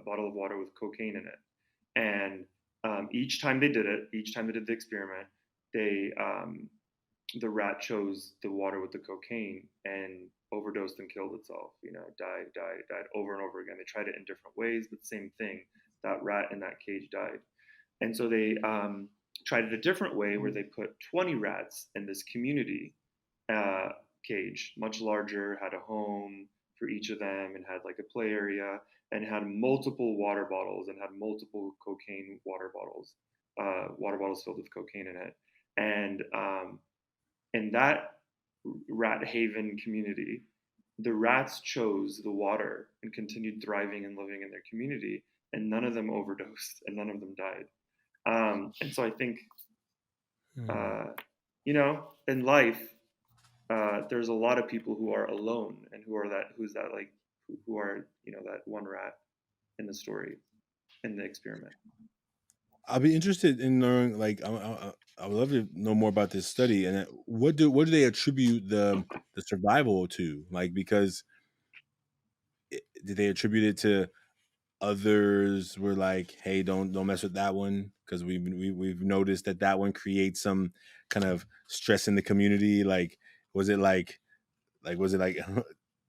bottle of water with cocaine in it. And each time they did the experiment, they the rat chose the water with the cocaine and overdosed and killed itself. Died over and over again. They tried it in different ways, but same thing. That rat in that cage died. And so they tried it a different way where they put 20 rats in this community uh, cage, much larger, had a home for each of them, and had like a play area, and had multiple water bottles, and had multiple cocaine water bottles filled with cocaine in it. And in that rat haven community, the rats chose the water and continued thriving and living in their community, and none of them overdosed and none of them died. And so I think, mm. uh, in life, there's a lot of people who are alone and who's that like who are that one rat in the story in the experiment. I'll be interested in knowing. Like, I would love to know more about this study and what do they attribute the survival to? Like, because did they attribute it to others were like, hey, don't mess with that one because we've noticed that one creates some kind of stress in the community. Like, was it like was it like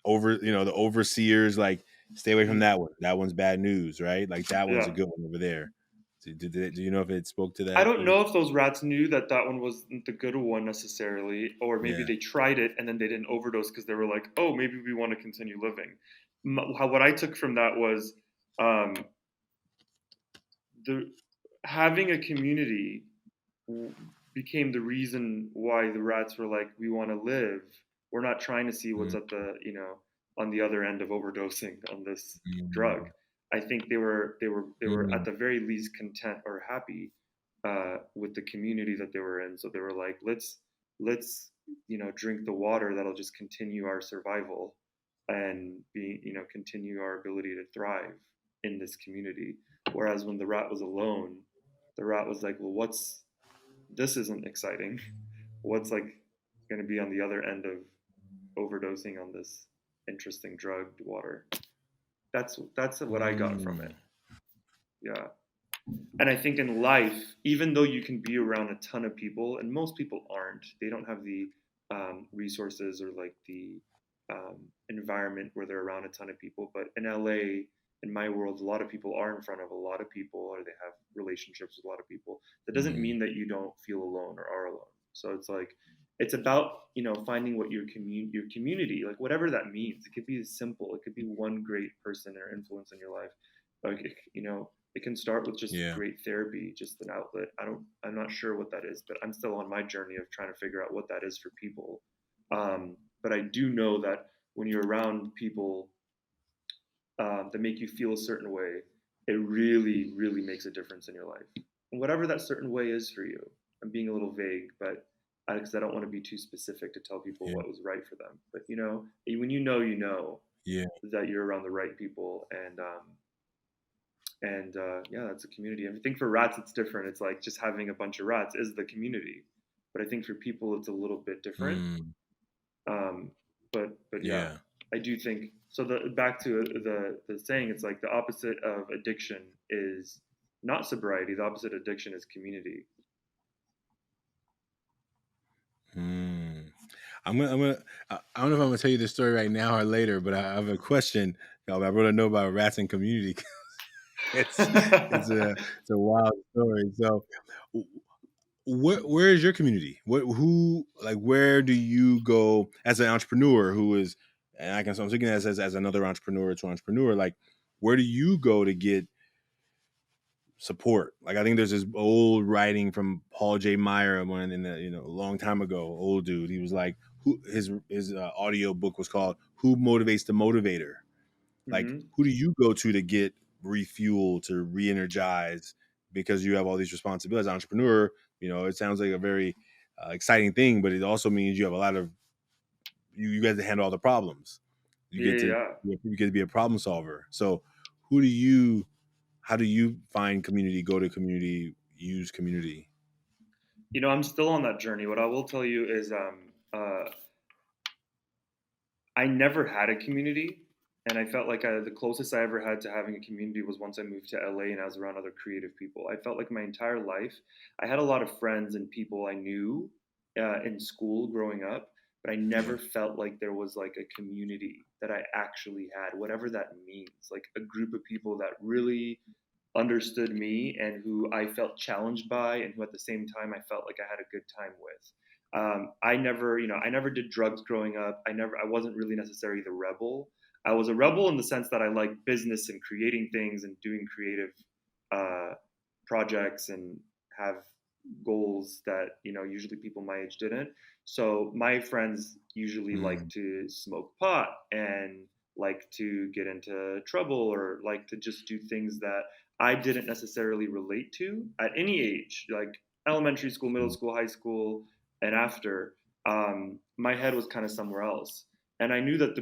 over the overseers like stay away from Mm-hmm. that one? That one's bad news, right? Like that one's a Yeah. good one over there. Do you know if it spoke to I that? don't know if those rats knew that that one wasn't the good one necessarily, or maybe Yeah. they tried it and then they didn't overdose because they were like, oh, maybe we want to continue living. What I took from that was um, the having a community became the reason why the rats were like, we want to live. We're not trying to see what's Mm, at the on the other end of overdosing on this drug. mm, I think they were at mm, the very least content or happy with the community that they were in. So they were like, let's drink the water that'll just continue our survival and be continue our ability to thrive in this community. Whereas when the rat was alone, the rat was like, well, this isn't exciting. What's like going to be on the other end of overdosing on this interesting drugged water? That's what I got from mm. it. Yeah. And I think in life, even though you can be around a ton of people, and most people aren't, they don't have the resources or like the environment where they're around a ton of people. But in LA, in my world, a lot of people are in front of a lot of people, or they have relationships with a lot of people. That doesn't Mm, mean that you don't feel alone or are alone. So it's like it's about finding what your community, like whatever that means. It could be simple. It could be one great person or influence in your life. Like it can start with just yeah. great therapy, just an outlet. I'm not sure what that is, but I'm still on my journey of trying to figure out what that is for people. But I do know that when you're around people that make you feel a certain way, it really, really makes a difference in your life. And whatever that certain way is for you. I'm being a little vague, but because I don't want to be too specific to tell people Yeah. what was right for them. But when you know Yeah. that you're around the right people, and yeah, that's a community. I think for rats, it's different. It's like just having a bunch of rats is the community, but I think for people, it's a little bit different. Mm, Um, but yeah, yeah. I do think so. The back to the saying, it's like the opposite of addiction is not sobriety. The opposite of addiction is community. Mm. I don't know if I'm gonna tell you this story right now or later, but I have a question. I want to know about rats and community. it's it's a it's a wild story. So, where is your community? Where do you go as an entrepreneur who is? And so I'm thinking as another entrepreneur to entrepreneur. Like, where do you go to get support? Like, I think there's this old writing from Paul J. Meyer, one in a long time ago, old dude. He was like, who his audio book was called "Who Motivates the Motivator." Like, Hmm. who do you go to get refuel, to re-energize, because you have all these responsibilities as an entrepreneur? It sounds like a very exciting thing, but it also means you have a lot of you guys to handle all the problems. You Yeah, get to yeah. you get to be a problem solver. So, who do you how do you find community, go to community, use community? I'm still on that journey. What I will tell you is, I never had a community, and I felt like the closest I ever had to having a community was once I moved to LA and I was around other creative people. I felt like my entire life I had a lot of friends and people I knew in school growing up, but I Yeah. never felt like there was like a community that I actually had, whatever that means, like a group of people that really understood me and who I felt challenged by, and who at the same time I felt like I had a good time with. I never did drugs growing up. I wasn't really necessarily the rebel. I was a rebel in the sense that I liked business and creating things and doing creative uh, projects and have goals that usually people my age didn't. So my friends usually like Mm, to smoke pot and like to get into trouble or like to just do things that I didn't necessarily relate to at any age, like elementary school, middle mm, school, high school, and after. My head was kind of somewhere else, and I knew that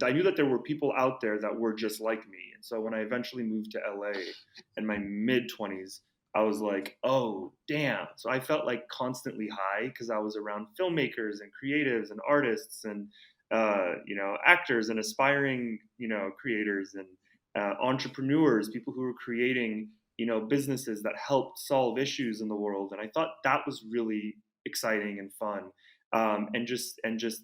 I knew that there were people out there that were just like me. And so when I eventually moved to LA in my mid 20s, I was like, oh damn! So I felt like constantly high because I was around filmmakers and creatives and artists and actors and aspiring creators and entrepreneurs, people who were creating businesses that helped solve issues in the world, and I thought that was really exciting and fun. And just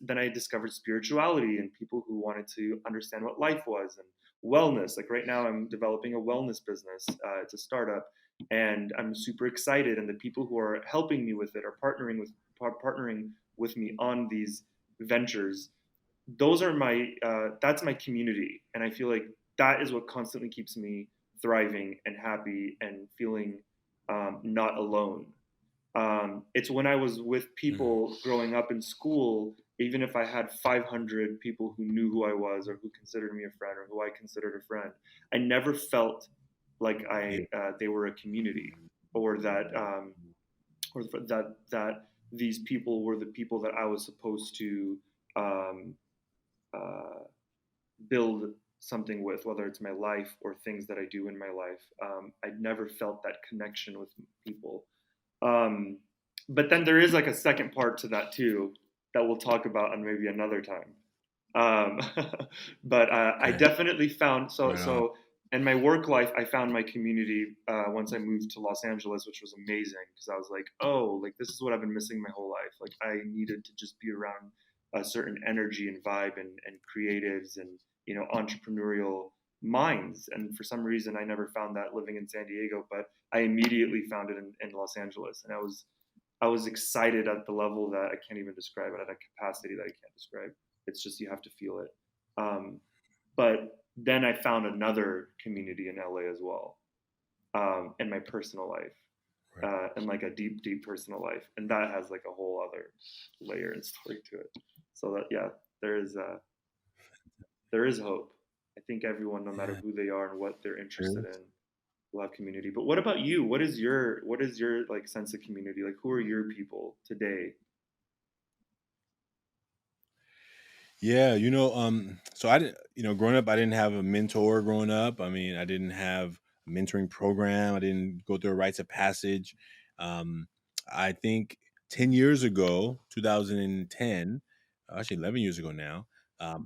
then I discovered spirituality and people who wanted to understand what life was and wellness. Like right now, I'm developing a wellness business. It's a startup, and I'm super excited. And the people who are helping me with it are partnering with me on these ventures. Those are my that's my community, and I feel like that is what constantly keeps me thriving and happy and feeling not alone. It's when I was with mm. people growing up in school, even if I had 500 people who knew who I was or who considered me a friend or who I considered a friend, I never felt like Yeah. they were a community, or that these people were the people that I was supposed to um, uh, build something with, whether it's my life or things that I do in my life. I never felt that connection with people. Um, but then there is like a second part to that too that we'll talk about on maybe another time. Um, but I Okay. definitely found Right on. in my work life, I found my community once I moved to Los Angeles, which was amazing because I was like, oh, like this is what I've been missing my whole life. Like I needed to just be around a certain energy and vibe and creatives and entrepreneurial minds. And for some reason, I never found that living in San Diego, but I immediately found it in Los Angeles, and I was excited at the level that I can't even describe it, at a capacity that I can't describe. It's just you have to feel it. Um, but then I found another community in LA as well, in my personal life, Right. and like a deep, deep personal life, and that has like a whole other layer and story to it. So that yeah, there is hope. I think everyone, no matter Yeah, who they are and what they're there interested is. in, will have community. But what about you? What is your like sense of community? Like, who are your people today? Yeah, so I didn't, growing up, I didn't have a mentor growing up. I mean, I didn't have a mentoring program. I didn't go through a rites of passage. Um, I think 10 years ago, 2010, actually 11 years ago now,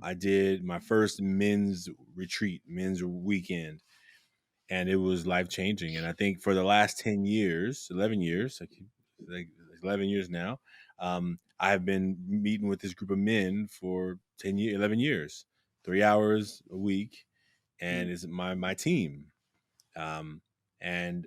I did my first men's retreat, men's weekend, and it was life changing. And I think for the last 10 years, 11 years, like 11 years now, I have been meeting with this group of men for 10 years, 11 years, 3 hours a week, and Mm, it's my team. Um, and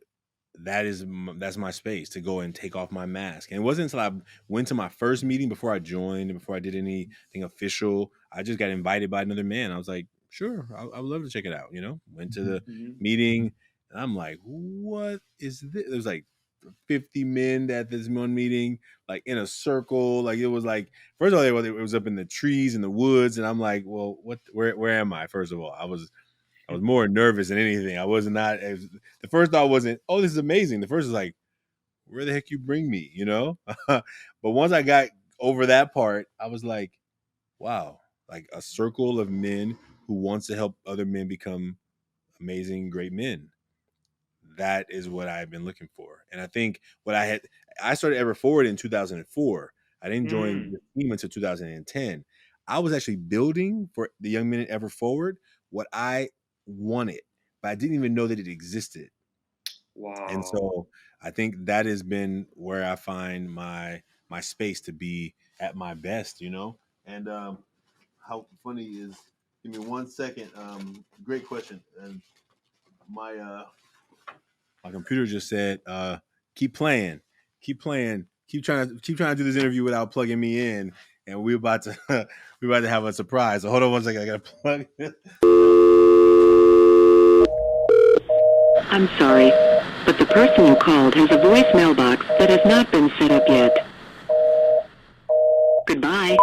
that's my space to go and take off my mask. And it wasn't until I went to my first meeting before I joined and before I did anything official. I just got invited by another man. I was like, sure, I would love to check it out. Went to the mhm. meeting, and I'm like, what is this? There was like 50 men at this one meeting, like in a circle. Like it was like, first of all, it was up in the trees in the woods, and I'm like, well, what? Where am I? First of all, I was more nervous than anything. I was not. The first thought wasn't, "Oh, this is amazing." The first was like, "Where the heck you bring me?" But once I got over that part, I was like, "Wow!" Like a circle of men who wants to help other men become amazing, great men. That is what I've been looking for, and I think I started Ever Forward in 2004. I didn't join Mm, the team until 2010. I was actually building for the Young Men at Ever Forward what I wanted, but I didn't even know that it existed. And wow. so I think that has been where I find my space to be at my best. And how funny is? Give me 1 second. Great question. And my my computer just said, "Keep playing, keep trying to do this interview without plugging me in." And we're about to we're about to have a surprise. So hold on 1 second. I gotta plug. I'm sorry, but the person you called has a voice mailbox that has not been set up yet. Goodbye.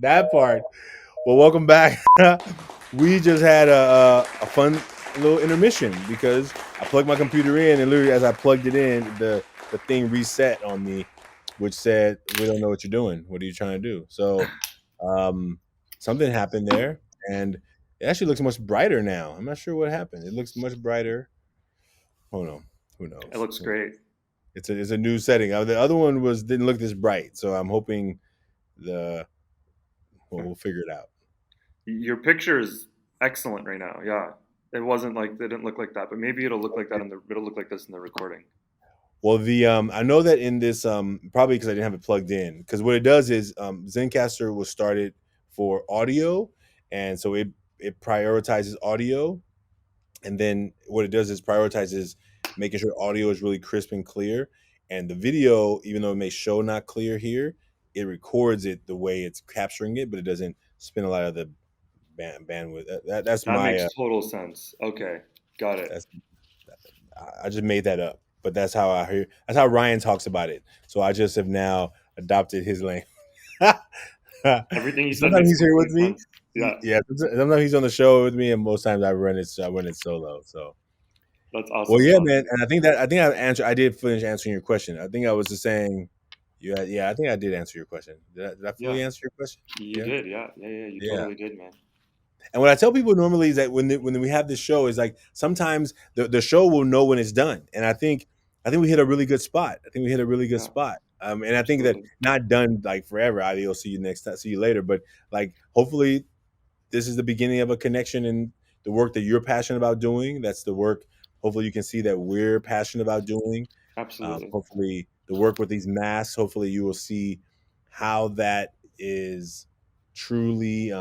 That part. Well, welcome back. We just had a fun little intermission because I plugged my computer in, and literally as I plugged it in, the thing reset on me, which said, "We don't know what you're doing. What are you trying to do?" So um, something happened there, and it actually looks much brighter now. I'm not sure what happened. It looks much brighter. Hold on. Who It knows? looks great. It's a new setting. The other one didn't look this bright, so I'm hoping the we'll figure it out. Your picture is excellent right now. Yeah. It wasn't like, it didn't look like that, but maybe it'll look like this in the recording. Well, the I know that in this probably because I didn't have it plugged in, because what it does is Zencaster was started for audio, and so it prioritizes audio, and then what it does is prioritizes making sure audio is really crisp and clear, and the video, even though it may show not clear here, it records it the way it's capturing it, but it doesn't spend a lot of the bandwidth. That's That my makes total sense. Okay. Got it. that's I just made that up, but that's how I hear. That's how Ryan talks about it. So I just have now adopted his lane. Everything you said Sometimes makes he's here with complete me. sense. Yeah. Yeah, sometimes he's on the show with me, and most times I run it. I run it solo. So, That's well, awesome. yeah, Awesome. man. And I think I've answered. I did finish answering your question. I think I was just saying. Yeah. I think I did answer your question. Did I Yeah. fully answer your question? You Yeah. did. Yeah. Yeah. Yeah. You Yeah. totally did, man. And what I tell people normally is that when we have this show is like sometimes the show will know when it's done, and I think we hit a really good spot. I think we hit a really good Yeah. spot. And I think that Absolutely. not done like forever. Either you'll see you next time, see you later, but like hopefully this is the beginning of a connection in the work that you're passionate about doing. That's the work. Hopefully you can see that we're passionate about doing. Absolutely. Hopefully the work with these masks. Hopefully you will see how that is truly.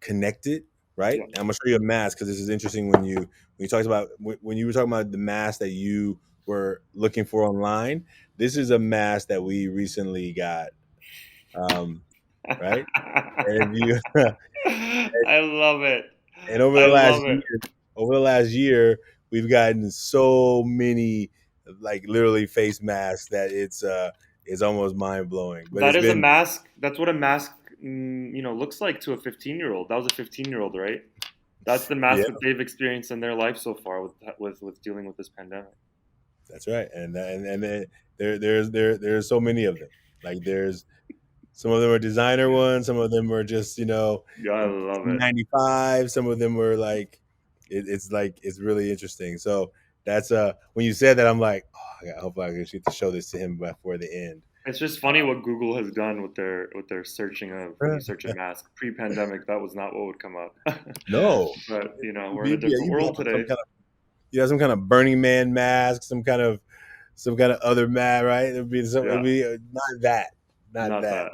Connected, right? Yeah. And I'm gonna show you a mask because this is interesting when you talked about when you were talking about the mask that you were looking for online. This is a mask that we recently got, um, right? And if you I love it. and over I the last love it. year, over the last year, we've gotten so many like literally face masks that it's almost mind blowing. But That it's is a been mask. That's what a mask looks like to a 15-year-old. That was a 15-year-old, right? That's the mask Yeah, that they've experienced in their life so far with dealing with this pandemic. that's right. And there's so many of them. Like there's some of them are designer ones, some of them are just Yeah, I love it. 95. Some of them were like it's really interesting. So that's when you said that, I'm like, oh, I hope I can get to show this to him before the end. It's just funny what Google has done with their searching of when you search a mask. Pre-pandemic, that was not what would come up. No, But we're in a yeah, different you'd be world up with some today. kind of some kind of Burning Man mask, some kind of other mask, right? It'd Yeah, be not that, not not that, that.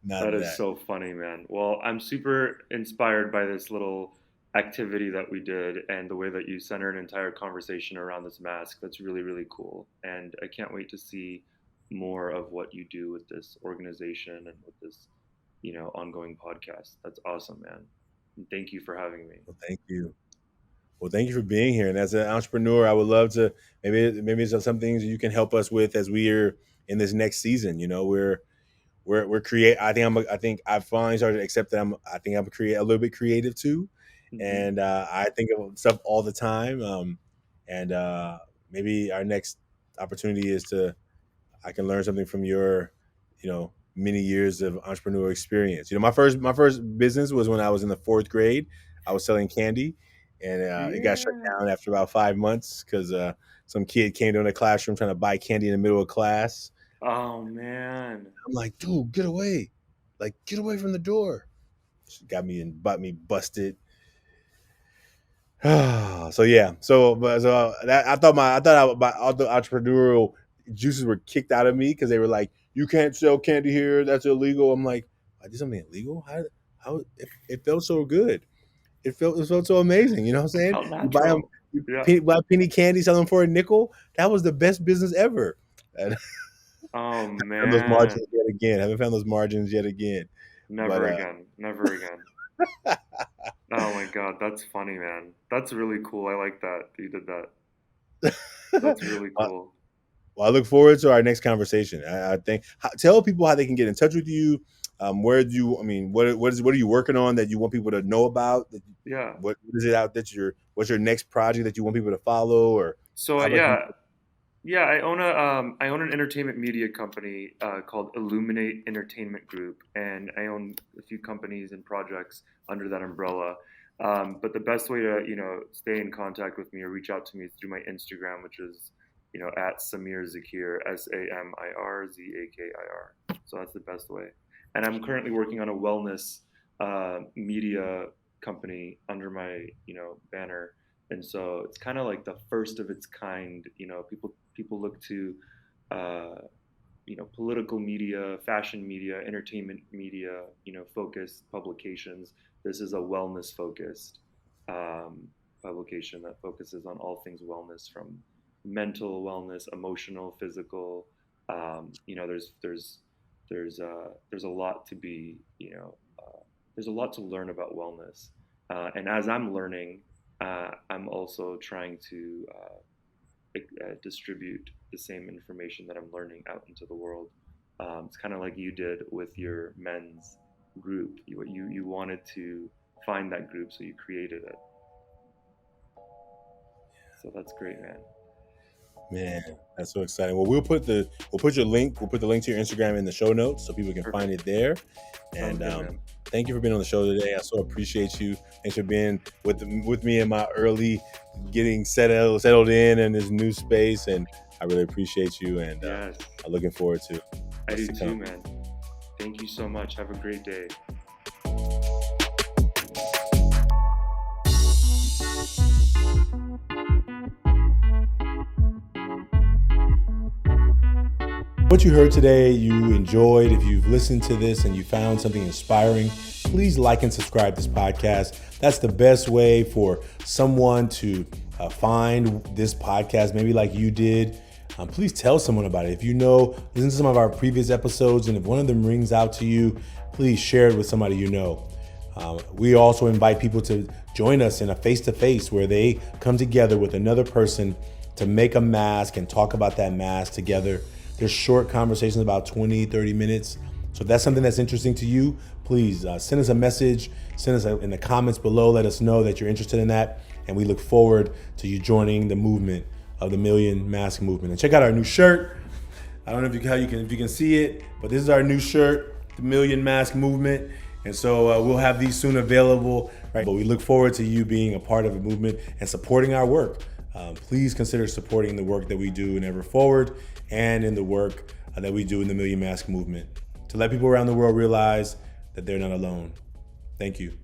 not That is that. so funny, man. Well, I'm super inspired by this little activity that we did and the way that you center an entire conversation around this mask. That's really, really cool. And I can't wait to see more of what you do with this organization and with this, ongoing podcast. That's awesome, man. And thank you for having me. Well, thank you. Well, thank you for being here. And as an entrepreneur, I would love to maybe it's some things you can help us with as we're in this next season. We're create. I think I've finally started to accept that I think I'm a little bit creative too, Hmm. and I think of stuff all the time. And maybe our next opportunity is I can learn something from your, many years of entrepreneurial experience. My first business was when I was in the fourth grade. I was selling candy, and it got shut Yeah. down after about 5 months because some kid came to the classroom trying to buy candy in the middle of class. Oh, man. I'm like, dude, get away! Like, get away from the door. She got me and bought me busted. So yeah, so that all the entrepreneurial juices were kicked out of me because they were like, you can't sell candy here. That's illegal. I'm like, I did something illegal? How it felt so good. It felt so amazing. You know what I'm It saying? felt You buy them, natural. Yeah. buy penny candy, sell them for a nickel. That was the best business ever. And Oh, found those man. margins yet again. Haven't found those margins yet again. But Never again. Never again. Oh my God, that's funny, man. That's really cool. I like that you did that. That's really cool. Well, I look forward to our next conversation. I think tell people how they can get in touch with you. Where do you? I mean, what are you working on that you want people to know about? Yeah. What is it out that what's your next project that you want people to follow, or So how about you? yeah, I own an entertainment media company called Illuminate Entertainment Group, and I own a few companies and projects under that umbrella. But the best way to stay in contact with me or reach out to me is through my Instagram, which is at Samir Zakir, SamirZakir. So that's the best way. And I'm currently working on a wellness media company under my banner, and so it's kind of like the first of its kind. People look to uh, political media, fashion media, entertainment media, focused publications. This is a wellness focused publication that focuses on all things wellness, from mental wellness, emotional, physical. There's a lot to be there's a lot to learn about wellness, and as I'm learning, I'm also trying to distribute the same information that I'm learning out into the world. It's kind of like you did with your men's group. You wanted to find that group, so you created it. So that's great, man. Man, that's so exciting. Well, we'll put your link. We'll put the link to your Instagram in the show notes so people can find Perfect. it there. Sounds And good, man. thank you for being on the show today. I so appreciate you. Thanks for being with me in my early getting settled in this new space. And I really appreciate you. And Yes, I'm looking forward to I what's do to too, come. man. Thank you so much. Have a great day. What you heard today, you enjoyed. If you've listened to this and you found something inspiring, please like and subscribe this podcast. That's the best way for someone to find this podcast, maybe like you did. Please tell someone about it. If listen to some of our previous episodes, and if one of them rings out to you, please share it with somebody you know. We also invite people to join us in a face-to-face where they come together with another person to make a mask and talk about that mask together. There's short conversations, about 20, 30 minutes, So if that's something that's interesting to you, please send us a message, send us in the comments below, let us know that you're interested in that. And we look forward to you joining the movement of the Million Mask Movement. And check out our new shirt. I don't know if you can see it, but this is our new shirt, the Million Mask Movement. And so we'll have these soon available, right? But we look forward to you being a part of the movement and supporting our work. Please consider supporting the work that we do in Ever Forward and in the work that we do in the Million Mask Movement to let people around the world realize that they're not alone. Thank you.